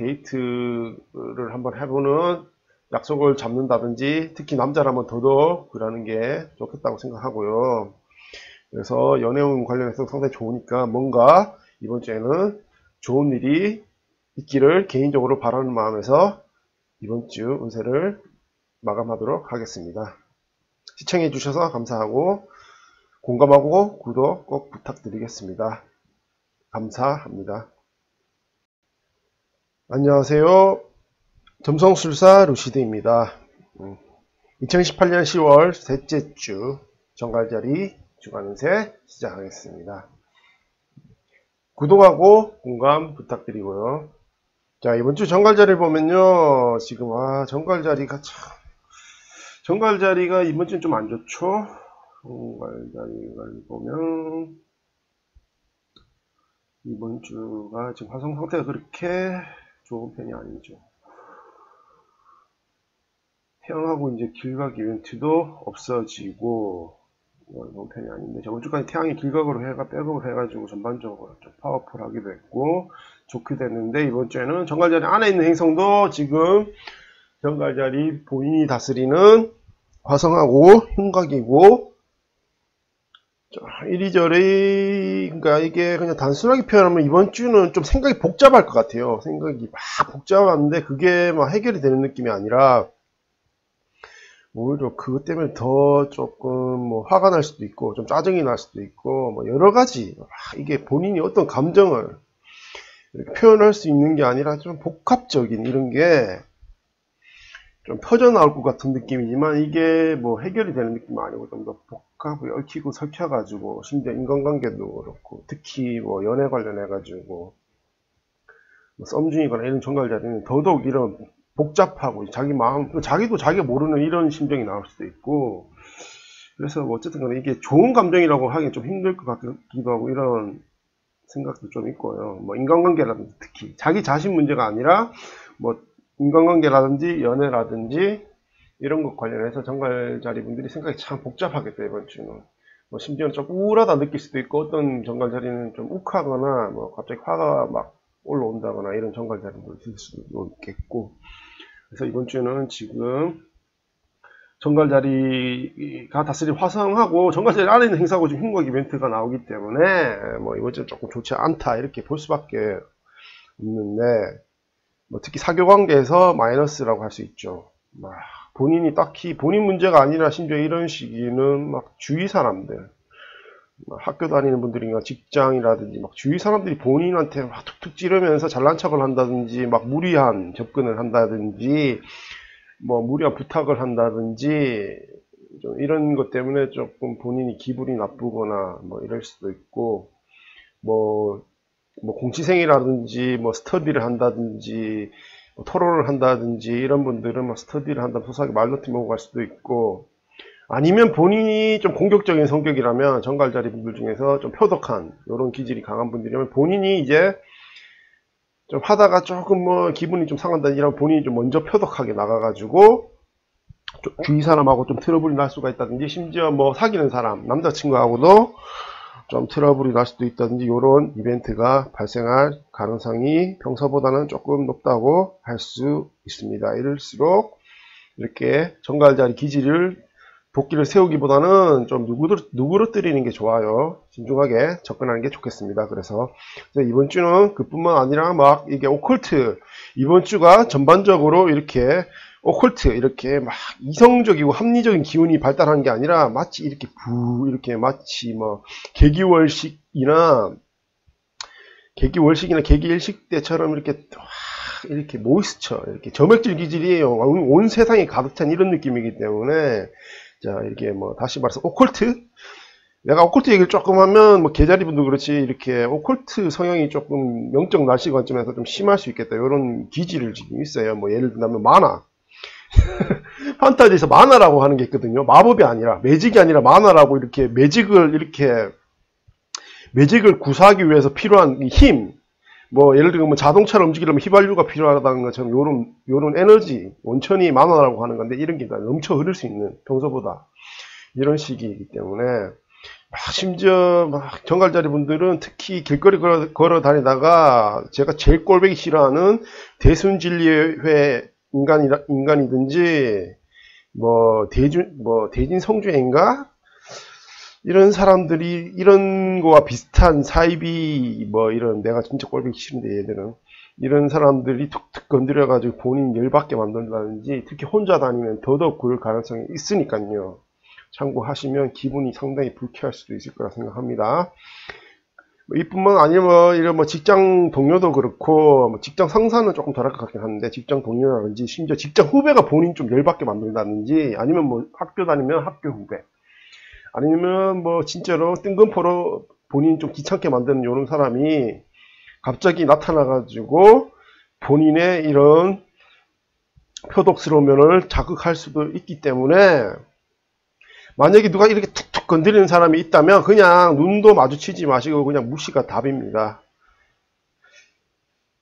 해보는 약속을 잡는다든지 특히 남자라면 더더욱 그러는 게 좋겠다고 생각하고요. 그래서 연애운 관련해서 상당히 좋으니까 뭔가 이번 주에는 좋은 일이 있기를 개인적으로 바라는 마음에서 이번 주 운세를 마감하도록 하겠습니다. 시청해 주셔서 감사하고 공감하고 구독 꼭 부탁드리겠습니다. 감사합니다. 안녕하세요. 점성술사 루시드입니다. 2018년 10월 셋째 주 정갈자리 주간운세 시작하겠습니다. 구독하고 공감 부탁드리고요. 자, 이번 주 정갈자리를 보면요. 지금 정갈자리가 이번 주는 좀 안 좋죠. 정갈자리를 보면 이번 주가 지금 화성 상태가 그렇게 좋은 편이 아니죠. 태양하고 이제 길각 이벤트도 없어지고 좋은 편이 아닌데 저번 주까지 태양이 길각으로 백업을 해가지고 전반적으로 좀 파워풀하게 됐고 좋게 됐는데 이번 주에는 정갈자리 안에 있는 행성도 지금 정갈자리 본인이 다스리는 화성하고 흉각이고 이리저리 그러니까 이게 그냥 단순하게 표현하면 이번 주는 좀 생각이 복잡할 것 같아요. 생각이 막 복잡한데 그게 막 해결이 되는 느낌이 아니라 오히려 그것 때문에 더 조금 뭐 화가 날 수도 있고 좀 짜증이 날 수도 있고 뭐 여러 가지 이게 본인이 어떤 감정을 이렇게 표현할 수 있는 게 아니라 좀 복합적인 이런 게 좀 퍼져나올 것 같은 느낌이지만 이게 뭐 해결이 되는 느낌은 아니고 좀 더 복합을 얽히고 설켜가지고 심지어 인간관계도 그렇고 특히 뭐 연애 관련해가지고 뭐 썸중이거나 이런 전갈자리는 더더욱 이런 복잡하고 자기 마음, 자기도 자기가 모르는 이런 심정이 나올 수도 있고, 그래서 뭐 어쨌든 간에 이게 좋은 감정이라고 하긴 좀 힘들 것 같기도 하고 이런 생각도 좀 있고요. 뭐 인간관계라든지 특히 자기 자신 문제가 아니라 뭐 인간관계라든지 연애라든지 이런 것 관련해서 전갈자리 분들이 생각이 참 복잡하겠다 이번 주는. 뭐 심지어는 좀 우울하다 느낄 수도 있고, 어떤 전갈자리는 좀 욱하거나 뭐 갑자기 화가 막 올라온다거나 이런 전갈자리도 있을 수도 있겠고, 그래서 이번 주는 지금 정갈자리가 다스린 화성하고 정갈자리 안에 있는 행사고 지금 흉곽 이벤트가 나오기 때문에 뭐 이번 주는 조금 좋지 않다 이렇게 볼 수밖에 없는데, 뭐 특히 사교관계에서 마이너스라고 할 수 있죠. 막 본인이 딱히 본인 문제가 아니라 심지어 이런 시기는 막 주위 사람들, 학교 다니는 분들이나 직장이라든지 막 주위 사람들이 본인한테 막 툭툭 찌르면서 잘난 척을 한다든지 막 무리한 접근을 한다든지 뭐 무리한 부탁을 한다든지 좀 이런 것 때문에 조금 본인이 기분이 나쁘거나 뭐 이럴 수도 있고, 뭐 공시생이라든지 뭐 스터디를 한다든지 뭐 토론을 한다든지 이런 분들은 뭐 스터디를 한다면 소소하게 말로 팀먹고 갈 수도 있고, 아니면 본인이 좀 공격적인 성격이라면 전갈자리 분들 중에서 좀 표독한 이런 기질이 강한 분들이면 본인이 이제 좀 하다가 조금 뭐 기분이 좀 상한다 이러면 본인이 좀 먼저 표독하게 나가가지고 좀 주위 사람하고 좀 트러블이 날 수가 있다든지, 심지어 뭐 사귀는 사람 남자친구하고도 좀 트러블이 날 수도 있다든지 이런 이벤트가 발생할 가능성이 평소보다는 조금 높다고 할 수 있습니다. 이럴수록 이렇게 전갈자리 기질을 도끼를 세우기보다는 좀 누그러뜨리는 게 좋아요. 신중하게 접근하는 게 좋겠습니다. 그래서 이번 주는 그뿐만 아니라 막 이게 오컬트, 이번 주가 전반적으로 이렇게 오컬트 이렇게 막 이성적이고 합리적인 기운이 발달하는 게 아니라 마치 이렇게 이렇게 마치 뭐 개기월식이나 개기일식 때처럼 이렇게 모이스처, 이렇게 점액질 기질이에요. 온 세상에 가득 찬 이런 느낌이기 때문에, 자, 이렇게 뭐, 다시 말해서, 오컬트? 내가 오컬트 얘기를 조금 하면, 뭐, 계자리 분도 그렇지, 이렇게, 오컬트 성향이 조금, 영적 날씨 관점에서 좀 심할 수 있겠다. 이런 기질을 지금 있어요. 뭐, 예를 들면, 만화. 판타지에서 만화라고 하는 게 있거든요. 마법이 아니라, 매직이 아니라 만화라고 이렇게, 매직을 구사하기 위해서 필요한 힘. 뭐 예를 들면 뭐 자동차를 움직이려면 휘발유가 필요하다는 것처럼 요런 에너지 원천이 만화라고 하는 건데, 이런 게 넘쳐 흐를 수 있는 평소보다 이런 시기이기 때문에 심지어 막 정갈자리 분들은 특히 길거리 걸어 다니다가 제가 제일 꼴보기 싫어하는 대순진리회 인간이든지 뭐 대진 성주회인가 이런 사람들이 이런 거와 비슷한 사이비 뭐 이런, 내가 진짜 꼴보기 싫은데 얘들은 이런 사람들이 툭툭 건드려가지고 본인 열받게 만든다든지, 특히 혼자 다니면 더더욱 그럴 가능성이 있으니까요. 참고하시면 기분이 상당히 불쾌할 수도 있을 거라 생각합니다. 이뿐만 아니면 이런 뭐 직장 동료도 그렇고, 뭐 직장 상사는 조금 덜할 것 같긴 한데, 직장 동료라든지 심지어 직장 후배가 본인 좀 열받게 만든다든지, 아니면 뭐 학교 다니면 학교 후배, 아니면 뭐 진짜로 뜬금포로 본인 좀 귀찮게 만드는 이런 사람이 갑자기 나타나가지고 본인의 이런 표독스러운 면을 자극할 수도 있기 때문에, 만약에 누가 이렇게 툭툭 건드리는 사람이 있다면 그냥 눈도 마주치지 마시고 그냥 무시가 답입니다.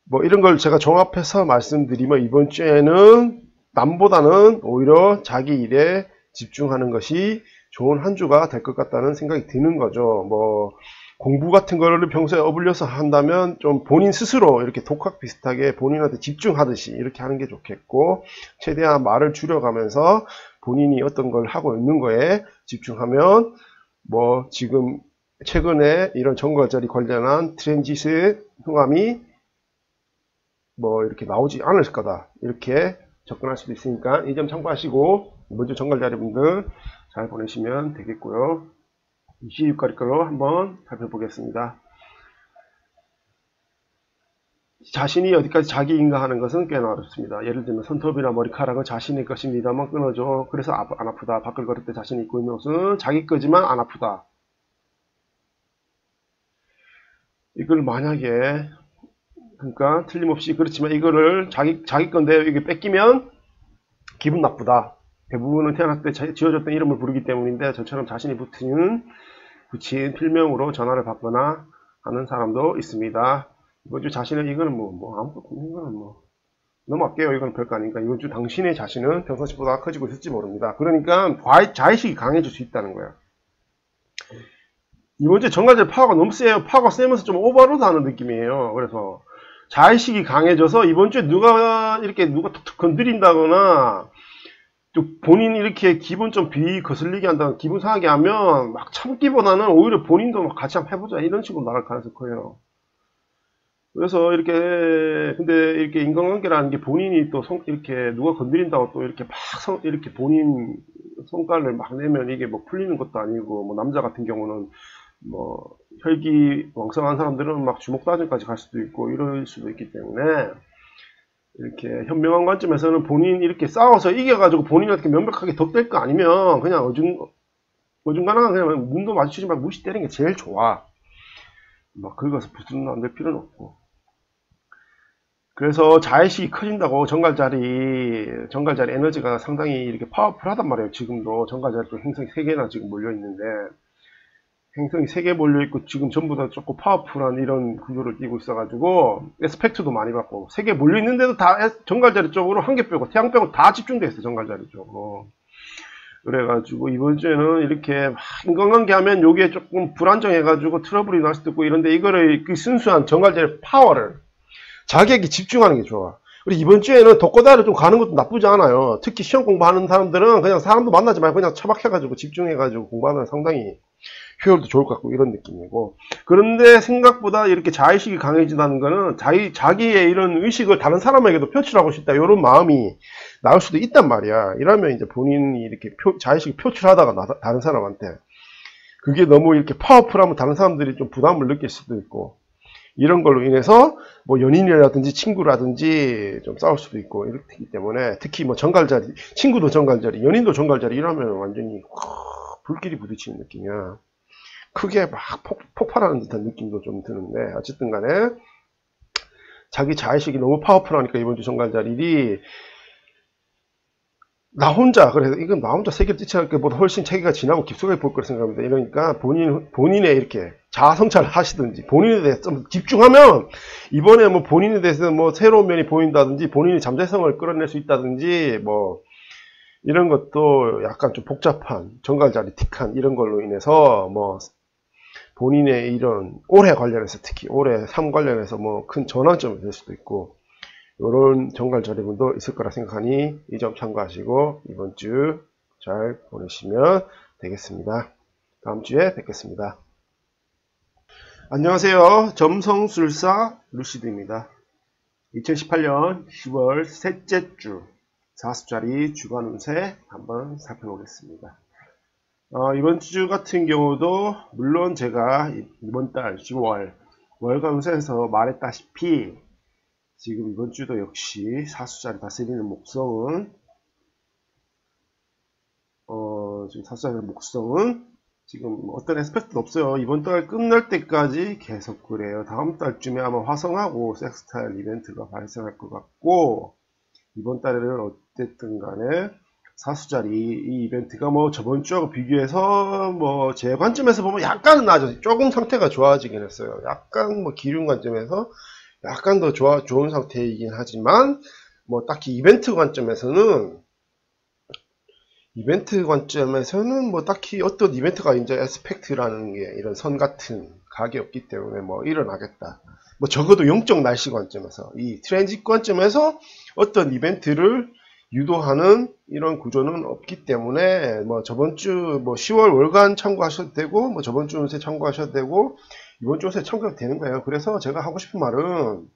뭐 이런 걸 제가 종합해서 말씀드리면, 이번 주에는 남보다는 오히려 자기 일에 집중하는 것이 좋은 한 주가 될 것 같다는 생각이 드는 거죠. 뭐 공부 같은 거를 평소에 어불려서 한다면 좀 본인 스스로 이렇게 독학 비슷하게 본인한테 집중하듯이 이렇게 하는 게 좋겠고, 최대한 말을 줄여가면서 본인이 어떤 걸 하고 있는 거에 집중하면 뭐 지금 최근에 이런 정거자리 관련한 트랜지트 흥함이 뭐 이렇게 나오지 않을 거다, 이렇게 접근할 수도 있으니까 이 점 참고하시고 이번 주 정갈자리분들 잘 보내시면 되겠고요. 26가지 걸로 한번 살펴보겠습니다. 자신이 어디까지 자기인가 하는 것은 꽤나 어렵습니다. 예를 들면 손톱이나 머리카락은 자신의 것입니다만 끊어져. 그래서 안 아프다. 밖을 걸을 때 자신이 입고 있는 옷은 자기 거지만 안 아프다. 이걸 만약에 그러니까 틀림없이 그렇지만 이거를 자기 건데 이게 뺏기면 기분 나쁘다. 대부분은 태어났을 때 지어졌던 이름을 부르기 때문인데 저처럼 자신이 붙인 필명으로 전화를 받거나 하는 사람도 있습니다. 이번 주 자신은 이거는 아무것도 이거는 넘어갈게요. 이건 별거 아니니까 이번 주 당신의 자신은 평상시보다 커지고 있을지 모릅니다. 그러니까 자의식이 강해질 수 있다는 거예요. 이번 주에 정관절 파워가 너무 세요. 파워가 세면서 좀 오버로드 하는 느낌이에요. 그래서 자의식이 강해져서 이번 주에 누가 툭툭 건드린다거나 좀 본인이 이렇게 기분 좀 비거슬리게 한다거나 기분 상하게 하면 막 참기보다는 오히려 본인도 막 같이 한번 해보자 이런 식으로 나갈 가능성이 커요. 그래서 이렇게 근데 이렇게 인간관계라는 게 본인이 또 이렇게 누가 건드린다고 또 이렇게 막 이렇게 본인 성깔을 막 내면 이게 뭐 풀리는 것도 아니고 뭐 남자 같은 경우는 뭐 혈기 왕성한 사람들은 막 주먹 다짐까지 갈 수도 있고 이럴 수도 있기 때문에 이렇게 현명한 관점에서는 본인 이렇게 싸워서 이겨가지고 본인한테 명백하게 덕될 거 아니면 그냥 어중간한 그냥 눈도 마주치지 말고 무시 때리는 게 제일 좋아. 막 긁어서 부수는 안 될 필요는 없고. 그래서 자의식이 커진다고 정갈자리 에너지가 상당히 이렇게 파워풀하단 말이에요. 지금도 정갈자리도 행성이 3개나 지금 몰려있는데 행성이 3개 몰려있고 지금 전부 다 조금 파워풀한 이런 구조를 띄고 있어가지고 에스펙트도 많이 받고 3개 몰려있는데도 다 정갈자리 쪽으로 1개 빼고 태양 빼고 다 집중돼 있어요. 정갈자리 쪽으로. 그래가지고 이번 주에는 이렇게 인간관계 하면 요게 조금 불안정해가지고 트러블이 날 수도 있고 이런데 이거를 그 순수한 정갈자리 파워를 자기에게 집중하는 게 좋아. 우리 이번 주에는 독고다이를 좀 가는 것도 나쁘지 않아요. 특히 시험 공부하는 사람들은 그냥 사람도 만나지 말고 그냥 처박혀가지고 집중해가지고 공부하면 상당히 효율도 좋을 것 같고 이런 느낌이고. 그런데 생각보다 이렇게 자의식이 강해진다는 거는 자기의 이런 의식을 다른 사람에게도 표출하고 싶다 이런 마음이 나올 수도 있단 말이야. 이러면 이제 본인이 이렇게 자의식을 표출하다가 다른 사람한테 그게 너무 이렇게 파워풀하면 다른 사람들이 좀 부담을 느낄 수도 있고 이런 걸로 인해서 뭐 연인이라든지 친구라든지 좀 싸울 수도 있고 이렇기 때문에 특히 뭐 정갈자리, 친구도 정갈자리, 연인도 정갈자리 이러면 완전히 불길이 부딪히는 느낌이야. 크게 막 폭발하는 듯한 느낌도 좀 드는데 어쨌든 간에 자기 자의식이 너무 파워풀하니까 이번 주 정갈자리 나 혼자 그래서 이건 나 혼자 세계를 뛰쳐날 것보다 훨씬 체계가 지나고 깊숙하게 볼 거라 생각합니다. 이러니까 본인의 이렇게 자아 성찰을 하시든지 본인에 대해서 좀 집중하면 이번에 뭐 본인에 대해서 뭐 새로운 면이 보인다든지 본인이 잠재성을 끌어낼 수 있다든지 뭐 이런 것도 약간 좀 복잡한 정갈자리틱한 이런 걸로 인해서 뭐 본인의 이런 올해 관련해서 특히 올해 삶 관련해서 뭐 큰 전환점이 될 수도 있고 이런 정갈자리분도 있을 거라 생각하니 이 점 참고하시고 이번 주 잘 보내시면 되겠습니다. 다음 주에 뵙겠습니다. 안녕하세요. 점성술사 루시드입니다. 2018년 10월 셋째 주 4수짜리 주간 운세 한번 살펴보겠습니다. 이번 주 같은 경우도 물론 제가 이번 달 10월 월간 운세에서 말했다시피 지금 이번 주도 역시 4수짜리 다스리는 목성은 지금 4수짜리 목성은 지금 어떤 에스펙트도 없어요. 이번 달 끝날 때까지 계속 그래요. 다음 달쯤에 아마 화성하고 섹스타일 이벤트가 발생할 것 같고 이번 달에는 어쨌든 간에 4수짜리 이 이벤트가 뭐 저번 주하고 비교해서 뭐 제 관점에서 보면 약간은 나아졌어요. 조금 상태가 좋아지긴 했어요. 약간 뭐 기륜 관점에서 약간 더 좋은 상태이긴 하지만 뭐 딱히 이벤트 관점에서는 뭐 딱히 어떤 이벤트가 이제 에스펙트라는 게 이런 선 같은 각이 없기 때문에 뭐 일어나겠다. 뭐 적어도 영적 날씨 관점에서 이 트랜짓 관점에서 어떤 이벤트를 유도하는 이런 구조는 없기 때문에 뭐 저번 주 뭐 10월 월간 참고하셔도 되고 뭐 저번 주 운세 참고하셔도 되고 이번 주 운세 참고해도 되는 거예요. 그래서 제가 하고 싶은 말은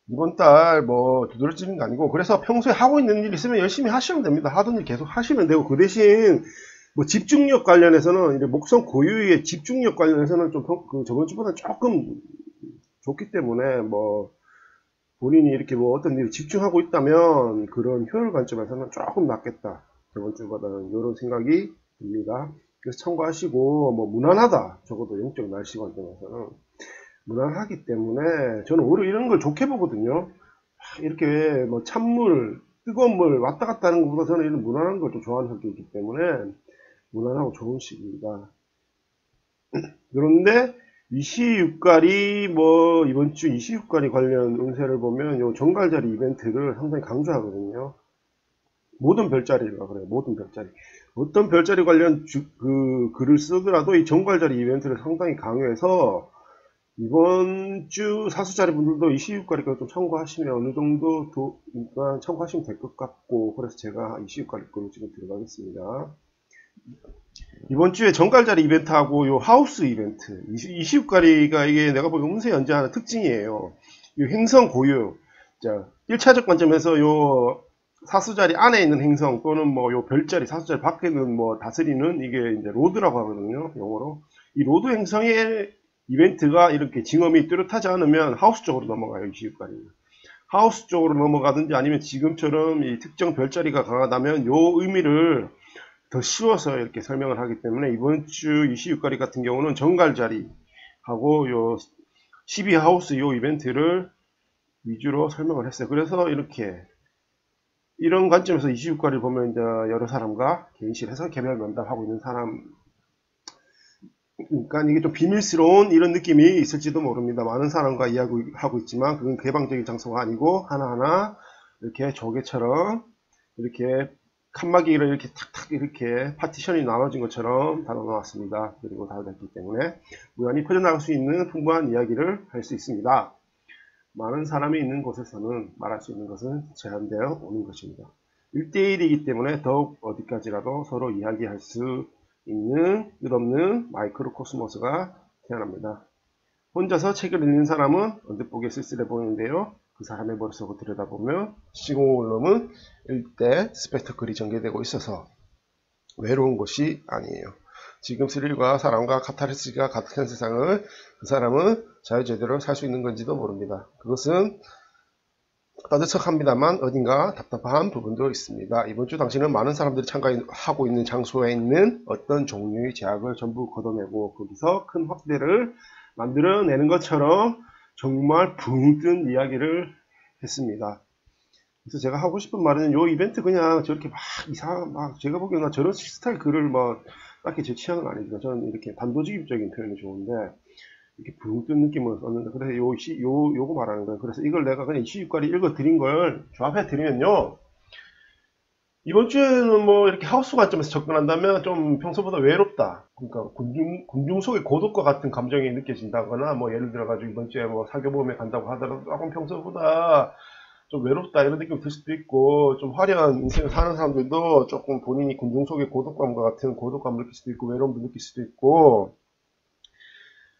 이번 달 뭐 두드러지는 게 아니고 그래서 평소에 하고 있는 일 있으면 열심히 하시면 됩니다. 하던 일 계속 하시면 되고 그 대신 뭐 집중력 관련해서는 이제 목성 고유의 집중력 관련해서는 좀 그 저번 주보다 조금 좋기 때문에 뭐 본인이 이렇게 뭐 어떤 일에 집중하고 있다면 그런 효율 관점에서는 조금 낫겠다. 저번 주보다는 이런 생각이 듭니다. 그래서 참고하시고 뭐 무난하다. 적어도 영적 날씨 관점에서는 무난하기 때문에 저는 오히려 이런 걸 좋게 보거든요. 이렇게 뭐 찬물, 뜨거운 물 왔다 갔다 하는 것보다 저는 이런 무난한 걸 좀 좋아하는 성격이기 때문에 무난하고 좋은 시기입니다. 그런데 이시유가리 뭐 이번 주 이시유가리 관련 운세를 보면 요 정갈자리 이벤트를 상당히 강조하거든요. 모든 별자리가 그래요. 모든 별자리. 어떤 별자리 관련 글을 쓰더라도 이 정갈자리 이벤트를 상당히 강요해서 이번 주 사수자리 분들도 이시유가리가 좀 참고하시면 어느 정도 그러니까 참고하시면 될 것 같고, 그래서 제가 이시유가리 거로 지금 들어가겠습니다. 이번 주에 정갈자리 이벤트하고 요 하우스 이벤트, 이시유가리가 이게 내가 보기엔 운세 연재하는 특징이에요. 이 행성 고유. 자, 1차적 관점에서 요 사수자리 안에 있는 행성 또는 뭐 요 별자리, 사수자리 밖에 있는 뭐 다스리는 이게 이제 로드라고 하거든요. 용어로. 이 로드 행성의 이벤트가 이렇게 징험이 뚜렷하지 않으면 하우스 쪽으로 넘어가요. 이시유가리는. 하우스 쪽으로 넘어가든지 아니면 지금처럼 이 특정 별자리가 강하다면 요 의미를 더 쉬워서 이렇게 설명을 하기 때문에 이번 주 이시유가리 같은 경우는 정갈자리 하고 요 12하우스 요 이벤트를 위주로 설명을 했어요. 그래서 이렇게 이런 관점에서 이시유가리를 보면 이제 여러 사람과 개인실에서 개별 면담하고 있는 사람, 그러니까 이게 좀 비밀스러운 이런 느낌이 있을지도 모릅니다. 많은 사람과 이야기하고 있지만 그건 개방적인 장소가 아니고 하나하나 이렇게 조개처럼 이렇게 칸막이를 이렇게 탁탁 이렇게 파티션이 나눠진 것처럼 달아놓았습니다. 그리고 달아놨기 때문에 우연히 퍼져나갈 수 있는 풍부한 이야기를 할 수 있습니다. 많은 사람이 있는 곳에서는 말할 수 있는 것은 제한되어 오는 것입니다. 1대1이기 때문에 더욱 어디까지라도 서로 이야기할 수 있는 끝없는 마이크로 코스모스가 태어납니다. 혼자서 책을 읽는 사람은 언뜻 보기에 쓸쓸해 보이는데요. 그 사람의 머릿속을 들여다보면 시공올럼은 일대 스펙터클이 전개되고 있어서 외로운 것이 아니에요. 지금 스릴과 사랑과 카타르시스가 가득한 세상을 그 사람은 자유제대로 살 수 있는 건지도 모릅니다. 그것은 따뜻합니다만 어딘가 답답한 부분도 있습니다. 이번 주 당신은 많은 사람들이 참가하고 있는 장소에 있는 어떤 종류의 제약을 전부 걷어내고 거기서 큰 확대를 만들어내는 것처럼 정말 붕 뜬 이야기를 했습니다. 그래서 제가 하고 싶은 말은 요 이벤트 그냥 저렇게 막 제가 보기에는 저런 스타일 글을 뭐 딱히 제 취향은 아닙니다. 저는 이렇게 단도직입적인 표현이 좋은데 이렇게 붕 뜬 느낌으로 썼는데, 그래서 요거 말하는 거예요. 그래서 이걸 내가 그냥 이시유가리 읽어 드린 걸 조합해 드리면요. 이번 주에는 뭐 이렇게 하우스 관점에서 접근한다면 좀 평소보다 외롭다. 그러니까 군중 속의 고독과 같은 감정이 느껴진다거나, 뭐 예를 들어가지고 이번 주에 뭐 사교보험에 간다고 하더라도 조금 평소보다 좀 외롭다 이런 느낌이 들 수도 있고, 좀 화려한 인생을 사는 사람들도 조금 본인이 군중 속의 고독감과 같은 고독감을 느낄 수도 있고 외로움도 느낄 수도 있고,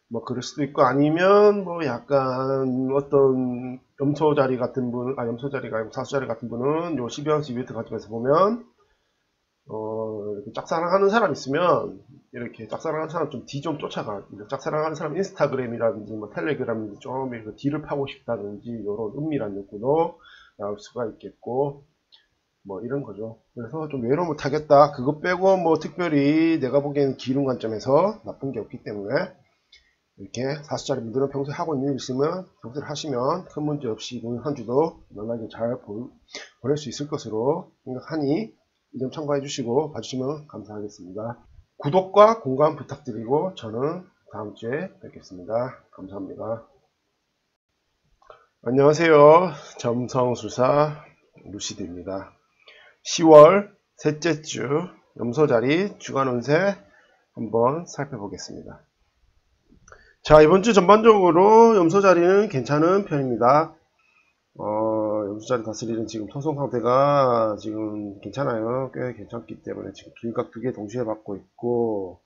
뭐 그럴 수도 있고, 아니면 뭐 약간 어떤 염소자리 같은 분, 염소자리가 아니고 사수자리 같은 분은 요 12하우스 이벤트 관점에서 보면 이렇게 짝사랑하는 사람 있으면 이렇게 짝사랑하는 사람 좀 뒤 좀 쫓아가. 짝사랑하는 사람 인스타그램이라든지 뭐 텔레그램이든지 좀 이렇게 뒤를 파고 싶다든지 이런 은밀한 욕구도 나올 수가 있겠고, 뭐 이런 거죠. 그래서 좀 외로움을 타겠다. 그거 빼고 뭐 특별히 내가 보기에는 기룬 관점에서 나쁜 게 없기 때문에 이렇게 사수자리 분들은 평소에 하고 있는 일 있으면 평소에 하시면 큰 문제 없이 이번 한 주도 무난하게 잘 보낼 수 있을 것으로 생각하니 이 점 참고해 주시고 봐주시면 감사하겠습니다. 구독과 공감 부탁드리고 저는 다음 주에 뵙겠습니다. 감사합니다. 안녕하세요. 점성술사 루시드입니다. 10월 셋째 주 염소자리 주간 운세 한번 살펴보겠습니다. 자, 이번 주 전반적으로 염소자리는 괜찮은 편입니다. 염소자리 다스리는 지금 토성 상태가 지금 괜찮아요. 꽤 괜찮기 때문에 지금 길각 2개 동시에 받고 있고,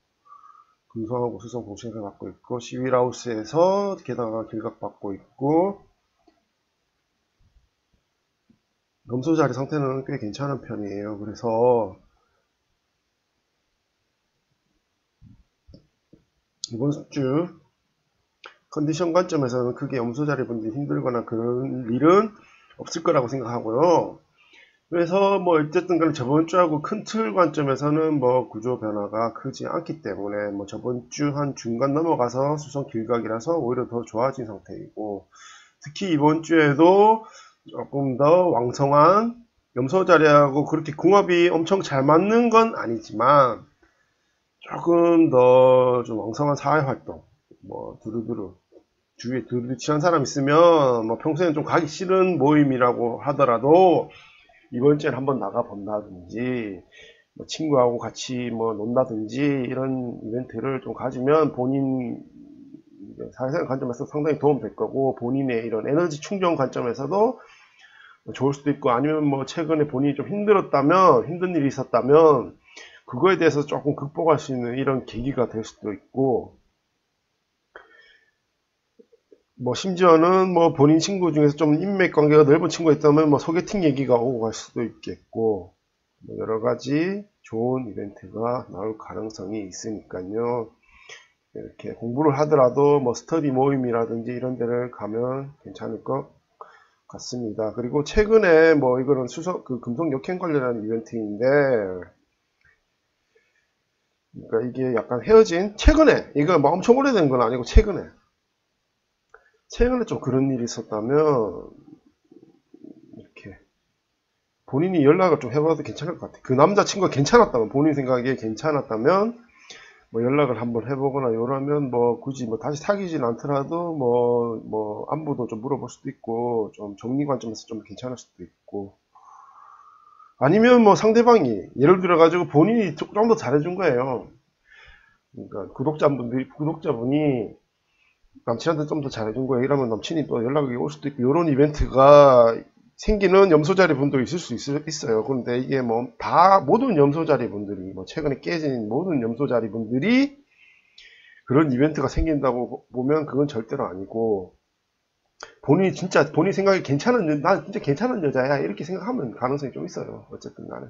금성하고 수성 동시에 받고 있고, 11하우스에서 게다가 길각 받고 있고, 염소자리 상태는 꽤 괜찮은 편이에요. 그래서 이번 주 컨디션 관점에서는 크게 염소자리 분들이 힘들거나 그런 일은 없을 거라고 생각하고요. 그래서 뭐 어쨌든 간에 저번 주하고 큰 틀 관점에서는 뭐 구조 변화가 크지 않기 때문에 뭐 저번 주 한 중간 넘어가서 수성 길각이라서 오히려 더 좋아진 상태이고, 특히 이번 주에도 조금 더 왕성한 염소 자리하고 그렇게 궁합이 엄청 잘 맞는 건 아니지만 조금 더 좀 왕성한 사회활동, 뭐 두루두루 주위에 두루두루 친한 사람 있으면 뭐 평소에는 좀 가기 싫은 모임이라고 하더라도 이번 주에 한번 나가 본다든지 뭐 친구하고 같이 뭐 논다든지 이런 이벤트를 좀 가지면 본인 사회생활 관점에서 상당히 도움 될 거고, 본인의 이런 에너지 충전 관점에서도 좋을 수도 있고, 아니면 뭐 최근에 본인이 좀 힘들었다면, 힘든 일이 있었다면 그거에 대해서 조금 극복할 수 있는 이런 계기가 될 수도 있고, 뭐 심지어는 뭐 본인 친구 중에서 좀 인맥 관계가 넓은 친구가 있다면 뭐 소개팅 얘기가 오고 갈 수도 있겠고, 뭐 여러 가지 좋은 이벤트가 나올 가능성이 있으니까요. 이렇게 공부를 하더라도 뭐 스터디 모임이라든지 이런 데를 가면 괜찮을 것 같습니다. 그리고 최근에 뭐 이거는 그 금속 역행 관련한 이벤트인데, 그러니까 이게 약간 헤어진 최근에, 이거 뭐 엄청 오래된 건 아니고 최근에 좀 그런 일이 있었다면 이렇게 본인이 연락을 좀 해봐도 괜찮을 것 같아요. 그 남자친구가 괜찮았다면, 본인 생각에 괜찮았다면 뭐 연락을 한번 해보거나 이러면 뭐 굳이 뭐 다시 사귀진 않더라도 뭐 안부도 좀 물어볼 수도 있고, 좀 정리 관점에서 좀 괜찮을 수도 있고, 아니면 뭐 상대방이 예를 들어 가지고 본인이 좀 더 잘해준 거예요. 그러니까 구독자분이 남친한테 좀 더 잘해준 거예요. 이러면 남친이 또 연락이 올 수도 있고, 이런 이벤트가 생기는 염소자리 분도 있을 수 있어요. 그런데 이게 뭐 다 모든 염소자리 분들이, 뭐 최근에 깨진 모든 염소자리 분들이 그런 이벤트가 생긴다고 보면 그건 절대로 아니고, 본인이 진짜 본인 생각에 나 진짜 괜찮은 여자야 이렇게 생각하면 가능성이 좀 있어요. 어쨌든 간에.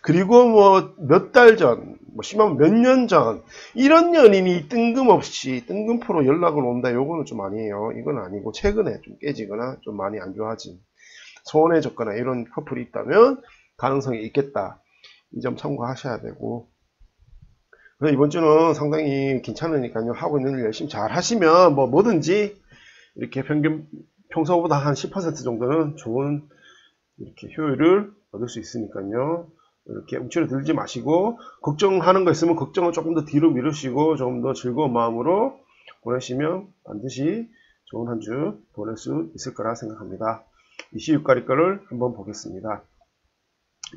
그리고 뭐 몇 달 전, 뭐 심하면 몇 년 전 이런 연인이 뜬금포로 연락을 온다, 요거는 좀 아니에요. 이건 아니고 최근에 좀 깨지거나 좀 많이 안 좋아진, 소원해졌거나 이런 커플이 있다면 가능성이 있겠다. 이 점 참고하셔야 되고, 그래서 이번 주는 상당히 괜찮으니까요. 하고 있는 일 열심히 잘 하시면 뭐 뭐든지 이렇게 평소보다 한 10% 정도는 좋은 이렇게 효율을 얻을 수 있으니까요. 이렇게 움츠러들지 마시고, 걱정하는 거 있으면 걱정을 조금 더 뒤로 미루시고 조금 더 즐거운 마음으로 보내시면 반드시 좋은 한 주 보낼 수 있을 거라 생각합니다. 이시육가리 거를 한번 보겠습니다.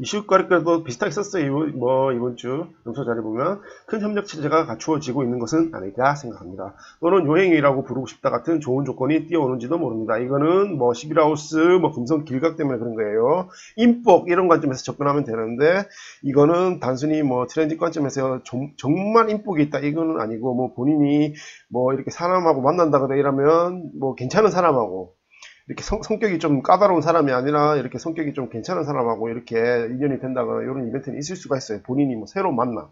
이슈가리도 비슷하게 썼어요. 이번 주 용서 자리 보면 큰 협력 체제가 갖추어지고 있는 것은 아닐까 생각합니다. 또는 요행이라고 부르고 싶다 같은 좋은 조건이 뛰어오는지도 모릅니다. 이거는 뭐 11하우스 뭐 금성 길각 때문에 그런 거예요. 인복 이런 관점에서 접근하면 되는데, 이거는 단순히 뭐 트렌드 관점에서 정말 인복이 있다 이거는 아니고, 뭐 본인이 뭐 이렇게 사람하고 만난다거나 이러면 뭐 괜찮은 사람하고, 이렇게 성격이 좀 까다로운 사람이 아니라 이렇게 성격이 좀 괜찮은 사람하고 이렇게 인연이 된다거나 이런 이벤트는 있을 수가 있어요. 본인이 뭐 새로 만나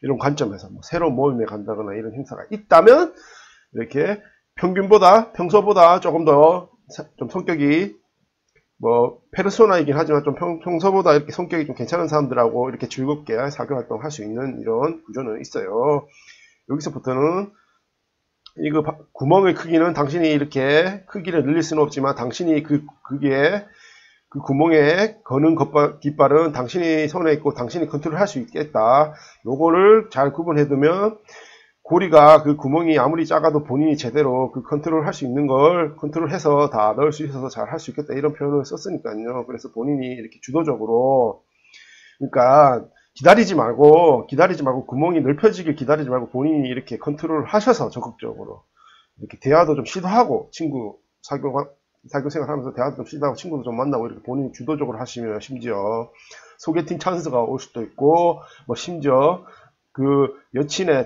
이런 관점에서 뭐 새로운 모임에 간다거나 이런 행사가 있다면, 이렇게 평소보다 조금 더 좀 성격이 뭐 페르소나이긴 하지만 좀 평소보다 이렇게 성격이 좀 괜찮은 사람들하고 이렇게 즐겁게 사교 활동할 수 있는 이런 구조는 있어요. 여기서부터는 이거 구멍의 크기는 당신이 이렇게 크기를 늘릴 수는 없지만, 당신이 그게 그 구멍에 거는 깃발은 당신이 손에 있고 당신이 컨트롤 할 수 있겠다. 요거를 잘 구분해두면 고리가, 그 구멍이 아무리 작아도 본인이 제대로 그 컨트롤 할 수 있는 걸 컨트롤해서 다 넣을 수 있어서 잘 할 수 있겠다, 이런 표현을 썼으니까요. 그래서 본인이 이렇게 주도적으로, 그러니까 기다리지 말고 구멍이 넓혀지길 기다리지 말고 본인이 이렇게 컨트롤 하셔서 적극적으로 이렇게 대화도 좀 시도하고, 사교 생활하면서 대화도 좀 시도하고 친구도 좀 만나고 이렇게 본인이 주도적으로 하시면, 심지어 소개팅 찬스가 올 수도 있고, 뭐 심지어 그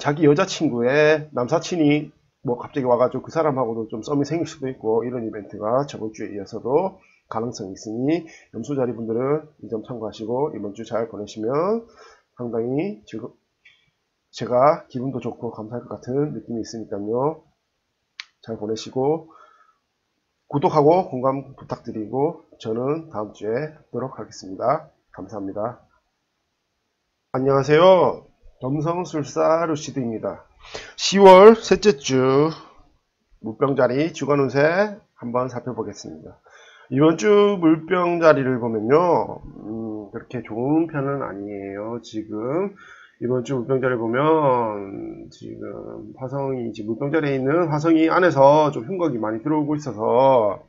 자기 여자친구의 남사친이 뭐 갑자기 와가지고 그 사람하고도 좀 썸이 생길 수도 있고, 이런 이벤트가 저번 주에 이어서도 가능성이 있으니 염소자리 분들은 이 점 참고하시고 이번 주 잘 보내시면 상당히 제가 기분도 좋고 감사할 것 같은 느낌이 있으니까요. 잘 보내시고 구독하고 공감 부탁드리고 저는 다음 주에 뵙도록 하겠습니다. 감사합니다. 안녕하세요. 점성술사 루시드입니다. 10월 셋째 주 물병자리 주간 운세 한번 살펴보겠습니다. 이번 주 물병자리를 보면요, 그렇게 좋은 편은 아니에요. 지금 이번 주 물병자리 보면 지금 화성이 지금 물병자리에 있는 화성이 안에서 좀 흉곽이 많이 들어오고 있어서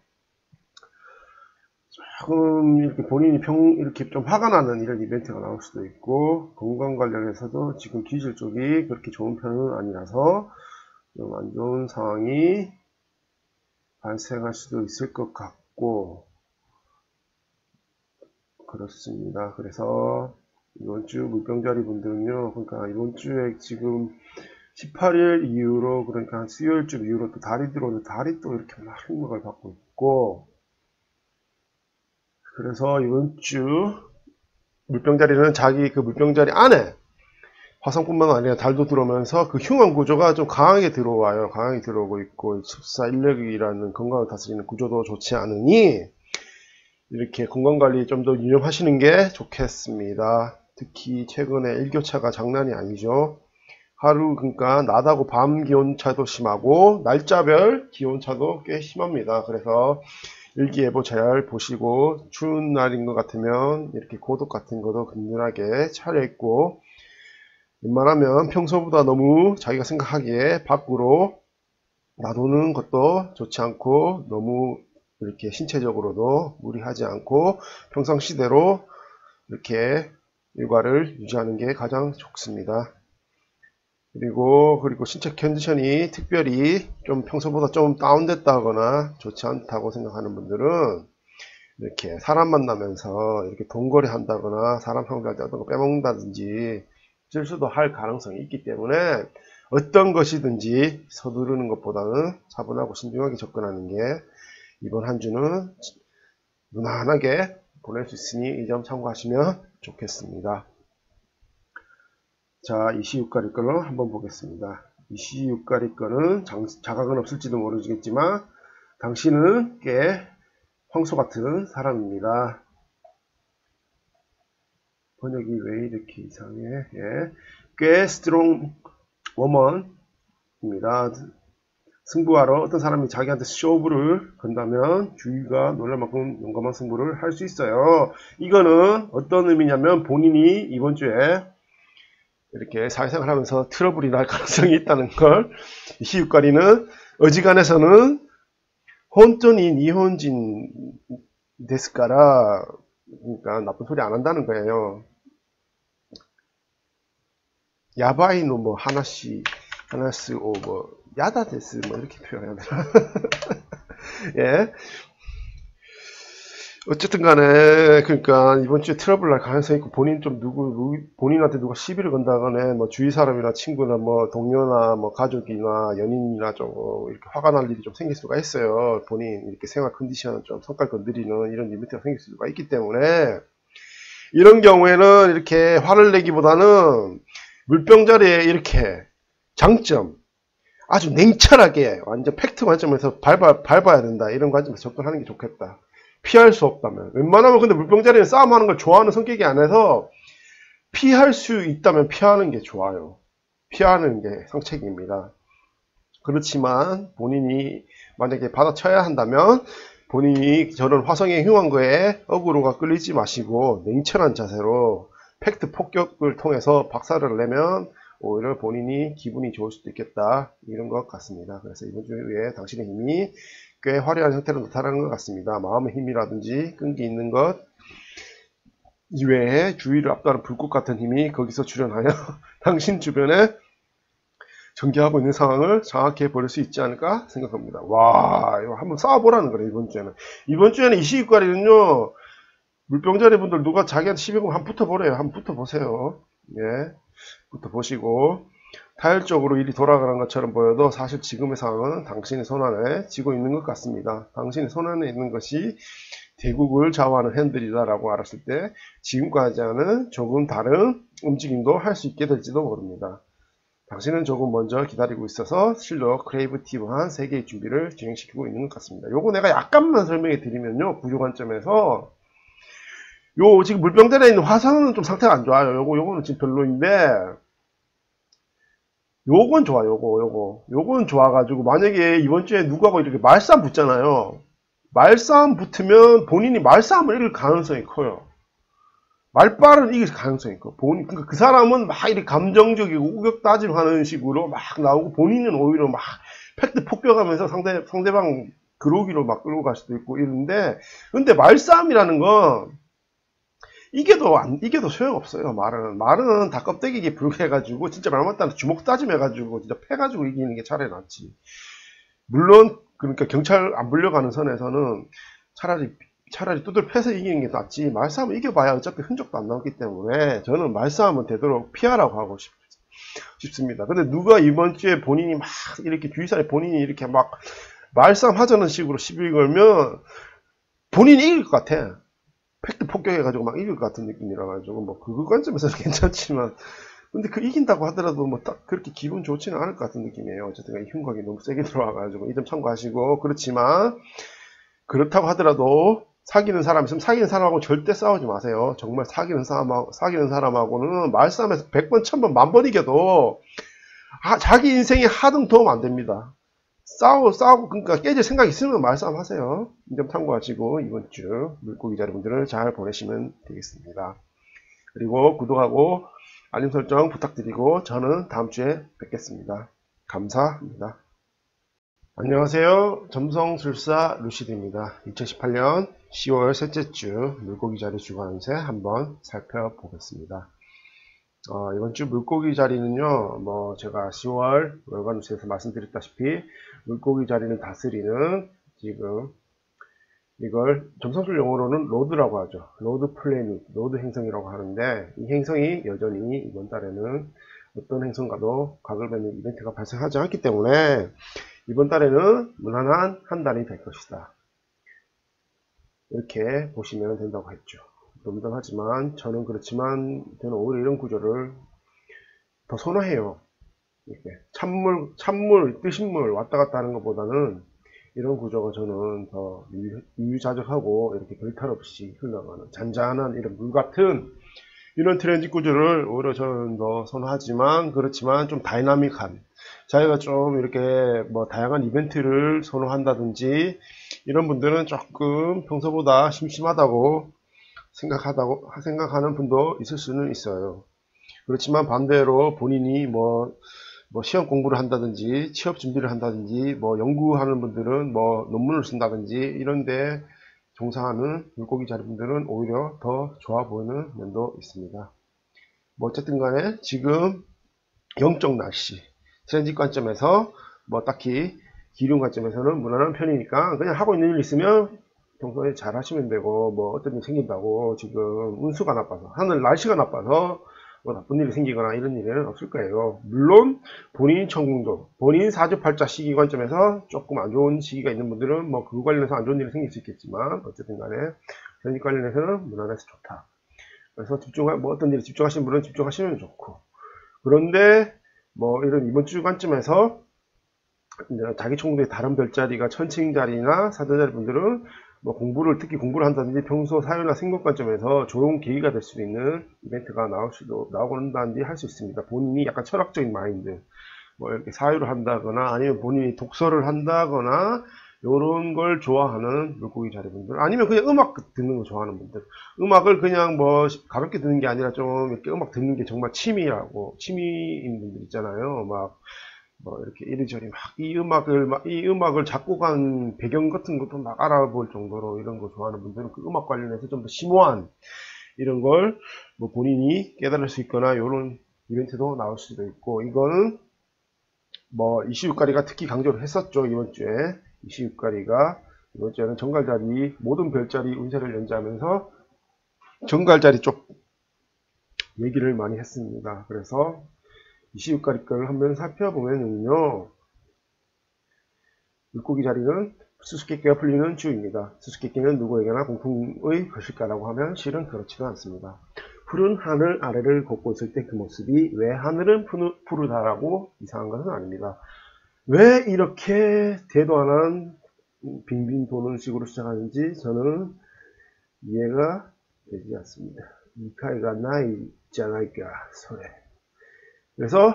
조금 이렇게 본인이 이렇게 좀 화가 나는 이런 이벤트가 나올 수도 있고, 건강 관련해서도 지금 기질 쪽이 그렇게 좋은 편은 아니라서 좀 안 좋은 상황이 발생할 수도 있을 것 같고 그렇습니다. 그래서 이번 주 물병자리 분들은요, 그러니까 이번 주에 지금 18일 이후로, 그러니까 한 수요일쯤 이후로 또 달이 들어오는데 달이 또 이렇게 막 흉막을 받고 있고, 그래서 이번 주 물병자리는 자기 그 물병자리 안에 화성뿐만 아니라 달도 들어오면서 그 흉한 구조가 좀 강하게 들어와요. 강하게 들어오고 있고, 습사 인력이라는 건강을 다스리는 구조도 좋지 않으니 이렇게 건강관리 좀 더 유념하시는 게 좋겠습니다. 특히 최근에 일교차가 장난이 아니죠. 하루 그러니까 낮하고 밤 기온차도 심하고 날짜별 기온차도 꽤 심합니다. 그래서 일기예보 잘 보시고 추운 날인 것 같으면 이렇게 고독 같은 것도 든든하게 차려입고, 웬만하면 평소보다 너무 자기가 생각하기에 밖으로 놔두는 것도 좋지 않고, 너무 이렇게 신체적으로도 무리하지 않고 평상시대로 이렇게 일과를 유지하는 게 가장 좋습니다. 그리고 신체 컨디션이 특별히 좀 평소보다 좀 다운됐다거나 좋지 않다고 생각하는 분들은 이렇게 사람 만나면서 이렇게 돈거래 한다거나 사람 상대할 때 어떤 거 빼먹는다든지 실수도 할 가능성이 있기 때문에 어떤 것이든지 서두르는 것보다는 차분하고 신중하게 접근하는 게 이번 한 주는 무난하게 보낼 수 있으니 이 점 참고하시면 좋겠습니다. 자, 이시육가리 거를 한번 보겠습니다. 이시육가리 거는 자각은 없을지도 모르겠지만 당신은 꽤 황소 같은 사람입니다. 번역이 왜 이렇게 이상해? 예. 꽤 스트롱 워먼입니다. 승부하러 어떤 사람이 자기한테 쇼부를 건다면 주위가 놀랄 만큼 용감한 승부를 할 수 있어요. 이거는 어떤 의미냐면 본인이 이번 주에 이렇게 사회생활 하면서 트러블이 날 가능성이 있다는 걸, 히읗가리는 어지간해서는 혼돈이 니혼진 데스까라, 그러니까 나쁜 소리 안 한다는 거예요. 야바이노 뭐 하나씩 하나스 오 뭐 야다데스 뭐 이렇게 표현해야 되나? 예. 어쨌든 간에 그러니까 이번 주에 트러블 날 가능성이 있고, 본인 좀 본인한테 누가 시비를 건다거나 뭐 주위 사람이나 친구나 뭐 동료나 뭐 가족이나 연인이나 좀 이렇게 화가 날 일이 좀 생길 수가 있어요. 본인 이렇게 생활 컨디션 좀 성깔 건드리는 이런 이벤트가 생길 수가 있기 때문에, 이런 경우에는 이렇게 화를 내기보다는 물병자리에 이렇게 장점, 아주 냉철하게 완전 팩트 관점에서 밟아야 된다, 이런 관점에서 접근하는 게 좋겠다. 피할 수 없다면, 웬만하면 근데 물병자리는 싸움하는 걸 좋아하는 성격이 아니라서 피할 수 있다면 피하는 게 좋아요. 피하는 게 상책입니다. 그렇지만 본인이 만약에 받아쳐야 한다면 본인이 저런 화성의 흉한 거에 어그로가 끌리지 마시고 냉철한 자세로 팩트 폭격을 통해서 박살을 내면 오히려 본인이 기분이 좋을 수도 있겠다, 이런 것 같습니다. 그래서 이번 주에 당신의 힘이 꽤 화려한 형태로 나타나는 것 같습니다. 마음의 힘이라든지 끈기 있는 것 이외에 주위를 압도하는 불꽃 같은 힘이 거기서 출현하여 당신 주변에 전개하고 있는 상황을 장악해 버릴 수 있지 않을까 생각합니다. 와, 이거 한번 싸워보라는 거래요. 이번 주에는 이시육가리는요, 물병자리 분들 누가 자기한테 시비 걸면 한번 붙어보래요. 한번 붙어보세요. 예, 붙어보시고 타율적으로 일이 돌아가는 것처럼 보여도 사실 지금의 상황은 당신의 손안에 쥐고 있는 것 같습니다. 당신의 손안에 있는 것이 대국을 좌우하는 핸들이다 라고 알았을 때 지금까지와는 조금 다른 움직임도 할 수 있게 될지도 모릅니다. 당신은 조금 먼저 기다리고 있어서 실로 크리에이티브한 3개의 준비를 진행시키고 있는 것 같습니다. 요거 내가 약간만 설명해 드리면요. 구조 관점에서 요 지금 물병전에 있는 화산은 좀 상태가 안 좋아요. 요거는 지금 별로인데 요건 좋아. 요건 좋아가지고 만약에 이번 주에 누구하고 이렇게 말싸움 붙잖아요. 말싸움 붙으면 본인이 말싸움을 이길 가능성이 커요. 말빨은 이길 가능성이 커. 그러니까 그 사람은 막 이렇게 감정적이고 우격다짐 하는 식으로 막 나오고 본인은 오히려 막 팩트 폭격하면서 상대방 그러기로 막 끌고 갈 수도 있고 이런데 근데 말싸움이라는 건 이게도 소용없어요. 말은 다 껍데기에 불과해가지고 진짜 말 맞다는 주먹 다짐해가지고 진짜 패가지고 이기는 게 차라리 낫지. 물론 그러니까 경찰 안 불려가는 선에서는 차라리 두들 패서 이기는 게 낫지. 말싸움은 이겨봐야 어차피 흔적도 안 나오기 때문에 저는 말싸움은 되도록 피하라고 하고 싶습니다. 근데 누가 이번 주에 본인이 막 이렇게 주의사에 본인이 이렇게 막 말싸움 하자는 식으로 시비 걸면 본인이 이길 것 같아. 팩트 폭격해가지고 막 이길 것 같은 느낌이라 가지고 뭐 그 관점에서는 괜찮지만 근데 그 이긴다고 하더라도 뭐 딱 그렇게 기분 좋지는 않을 것 같은 느낌이에요. 어쨌든 이 흉곽이 너무 세게 들어와가지고 이 점 참고하시고 그렇지만 그렇다고 하더라도 사귀는 사람 있으면 사귀는 사람하고 절대 싸우지 마세요. 정말 사귀는 사람하고는 말싸움에서 100번, 1000번, 만번 이겨도 자기 인생에 하등 도움 안 됩니다. 싸우고 그러니까 깨질 생각 있으면 말싸움 하세요. 이 점 참고하시고 이번 주 물고기 자리분들을 잘 보내시면 되겠습니다. 그리고 구독하고 알림 설정 부탁드리고 저는 다음 주에 뵙겠습니다. 감사합니다. 안녕하세요. 점성술사 루시드입니다. 2018년 10월 셋째 주 물고기 자리 주관운세 한번 살펴보겠습니다. 이번 주 물고기 자리는요, 뭐 제가 10월 월간 뉴스에서 말씀드렸다시피 물고기 자리는 다스리는 지금 이걸 점성술 용어로는 로드라고 하죠. 로드 플래닛, 로드 행성이라고 하는데 이 행성이 여전히 이번 달에는 어떤 행성과도 각을 맺는 이벤트가 발생하지 않기 때문에 이번 달에는 무난한 한 달이 될 것이다. 이렇게 보시면 된다고 했죠. 놈덤하지만 저는 오히려 이런 구조를 더 선호해요. 이렇게 찬물, 뜨신물 왔다 갔다 하는 것보다는 이런 구조가 저는 더 유유자적하고 이렇게 별탈 없이 흘러가는 잔잔한 이런 물 같은 이런 트랜짓 구조를 오히려 저는 더 선호하지만 그렇지만 좀 다이나믹한 자기가 좀 이렇게 뭐 다양한 이벤트를 선호한다든지 이런 분들은 조금 평소보다 심심하다고 생각하는 분도 있을 수는 있어요. 그렇지만 반대로 본인이 뭐 시험 공부를 한다든지 취업 준비를 한다든지 뭐 연구하는 분들은 뭐 논문을 쓴다든지 이런데 종사하는 물고기 자리분들은 오히려 더 좋아 보이는 면도 있습니다. 뭐 어쨌든 간에 지금 영적 날씨 트랜짓 관점에서 뭐 딱히 기륜 관점에서는 무난한 편이니까 그냥 하고 있는 일 있으면 평소에 잘 하시면 되고 뭐 어떤 일 생긴다고 지금 운수가 나빠서 하늘 날씨가 나빠서 뭐 나쁜 일이 생기거나 이런 일은 없을 거예요. 물론 본인 천궁도 본인 사주팔자 시기 관점에서 조금 안 좋은 시기가 있는 분들은 뭐 그거 관련해서 안 좋은 일이 생길 수 있겠지만 어쨌든 간에 트랜짓 관련해서는 무난해서 좋다. 그래서 뭐 어떤 일에 집중하시는 분은 집중하시면 좋고 그런데 뭐 이런 이번 주 관점에서 자기 총대의 다른 별자리가 천칭자리나 사대자리 분들은 뭐 특히 공부를 한다든지 평소 사회나 생각 관점에서 좋은 계기가 될 수 있는 이벤트가 나오는다든지 할 수 있습니다. 본인이 약간 철학적인 마인드, 뭐 이렇게 사유를 한다거나 아니면 본인이 독서를 한다거나 요런 걸 좋아하는 물고기 자리분들 아니면 그냥 음악 듣는 거 좋아하는 분들 음악을 그냥 뭐 가볍게 듣는 게 아니라 좀 이렇게 음악 듣는 게 정말 취미인 분들 있잖아요. 뭐 이렇게 이리저리 이 음악을 작곡한 배경 같은 것도 막 알아볼 정도로 이런 거 좋아하는 분들은 그 음악 관련해서 좀 더 심오한 이런 걸 뭐 본인이 깨달을 수 있거나 이런 이벤트도 나올 수도 있고 이거는 뭐 이시유가리가 특히 강조를 했었죠. 이번 주에 이시유가리가 이번 주에는 정갈자리 모든 별자리 운세를 연재하면서 정갈자리 쪽 얘기를 많이 했습니다. 그래서 이시유가리 거를 한번 살펴보면요. 물고기 자리는 수수께끼가 풀리는 주입니다. 수수께끼는 누구에게나 공통의 것일까라고 하면 실은 그렇지는 않습니다. 푸른 하늘 아래를 걷고 있을 때 그 모습이 왜 하늘은 푸르다라고 이상한 것은 아닙니다. 왜 이렇게 대도 안 한 빙빙 도는 식으로 시작하는지 저는 이해가 되지 않습니다. 미카이가 나이 있지 않을까 소래. 그래서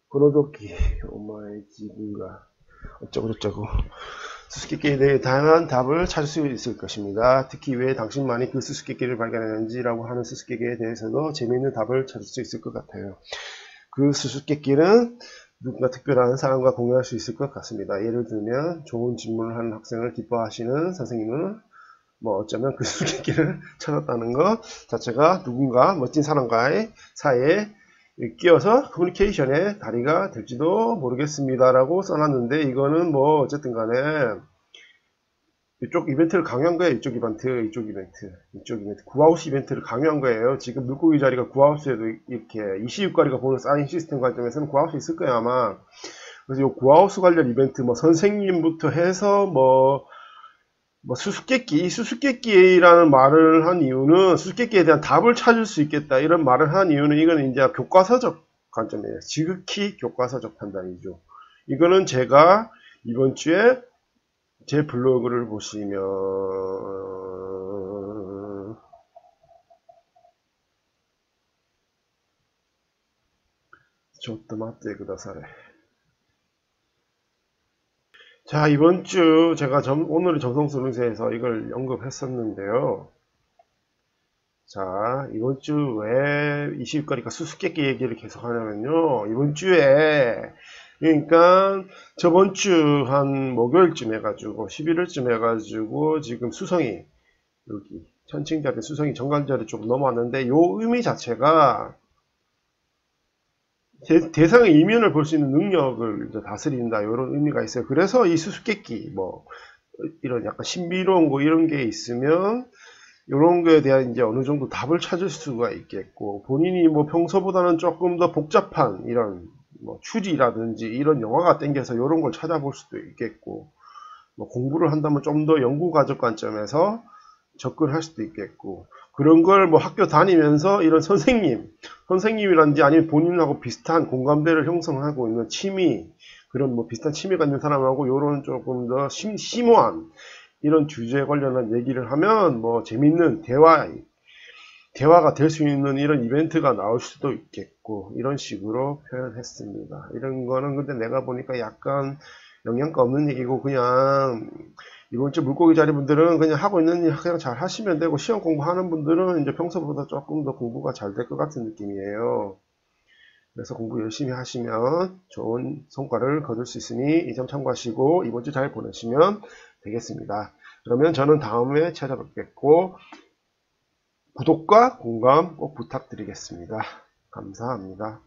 고노도키 오마의 지분가 어쩌고저쩌고 수수께끼에 대해 다양한 답을 찾을 수 있을 것입니다. 특히 왜 당신만이 그 수수께끼를 발견했는지라고 하는 수수께끼에 대해서도 재미있는 답을 찾을 수 있을 것 같아요. 그 수수께끼는 누군가 특별한 사람과 공유할 수 있을 것 같습니다. 예를 들면 좋은 질문을 하는 학생을 기뻐하시는 선생님은 뭐 어쩌면 그 수수께끼를 찾았다는 것 자체가 누군가 멋진 사람과의 사이에 끼어서 커뮤니케이션의 다리가 될지도 모르겠습니다 라고 써놨는데, 이거는 뭐 어쨌든 간에 이쪽 이벤트를 강요한 거예요. 이쪽 이벤트 구하우스 이벤트를 강요한 거예요. 지금 물고기 자리가 구하우스에도 이렇게 26가리가 보는 사인 시스템 관점에서는 구하우스 있을 거예요 아마. 그래서 이 구하우스 관련 이벤트 뭐 선생님부터 해서 뭐 수수께끼라는 말을 한 이유는 수수께끼에 대한 답을 찾을 수 있겠다 이런 말을 한 이유는 이거는 이제 교과서적 관점이에요. 지극히 교과서적 판단이죠. 이거는 제가 이번 주에 제 블로그를 보시면 조트마떼 그다사레. 자, 이번 주 제가 오늘의 점성술에서 이걸 언급했었는데요. 자, 이번 주 왜 20거리가 수수께끼 얘기를 계속 하냐면요. 이번 주에, 그러니까 저번 주 한 목요일쯤 해가지고, 11월쯤 해가지고, 지금 수성이, 여기, 천칭자리, 수성이 정관자리 좀 넘어왔는데, 요 의미 자체가 대상의 이면을 볼 수 있는 능력을 이제 다스린다, 이런 의미가 있어요. 그래서 이 수수께끼, 뭐, 이런 약간 신비로운 거 이런 게 있으면, 이런 거에 대한 이제 어느 정도 답을 찾을 수가 있겠고, 본인이 뭐 평소보다는 조금 더 복잡한 이런 뭐 추리라든지 이런 영화가 땡겨서 이런 걸 찾아볼 수도 있겠고, 뭐 공부를 한다면 좀 더 연구가적 관점에서 접근할 수도 있겠고, 그런 걸 뭐 학교 다니면서 이런 선생님이란지 아니면 본인하고 비슷한 공감대를 형성하고 있는 취미, 그런 뭐 비슷한 취미가 있는 사람하고 이런 조금 더 심오한 이런 주제에 관련한 얘기를 하면 뭐 재밌는 대화가 될 수 있는 이런 이벤트가 나올 수도 있겠고, 이런 식으로 표현했습니다. 이런 거는 근데 내가 보니까 약간 영양가 없는 얘기고, 그냥 이번 주 물고기 자리 분들은 그냥 하고 있는 일 그냥 잘 하시면 되고, 시험 공부하는 분들은 이제 평소보다 조금 더 공부가 잘 될 것 같은 느낌이에요. 그래서 공부 열심히 하시면 좋은 성과를 거둘 수 있으니 이 점 참고하시고 이번 주 잘 보내시면 되겠습니다. 그러면 저는 다음에 찾아뵙겠고, 구독과 공감 꼭 부탁드리겠습니다. 감사합니다.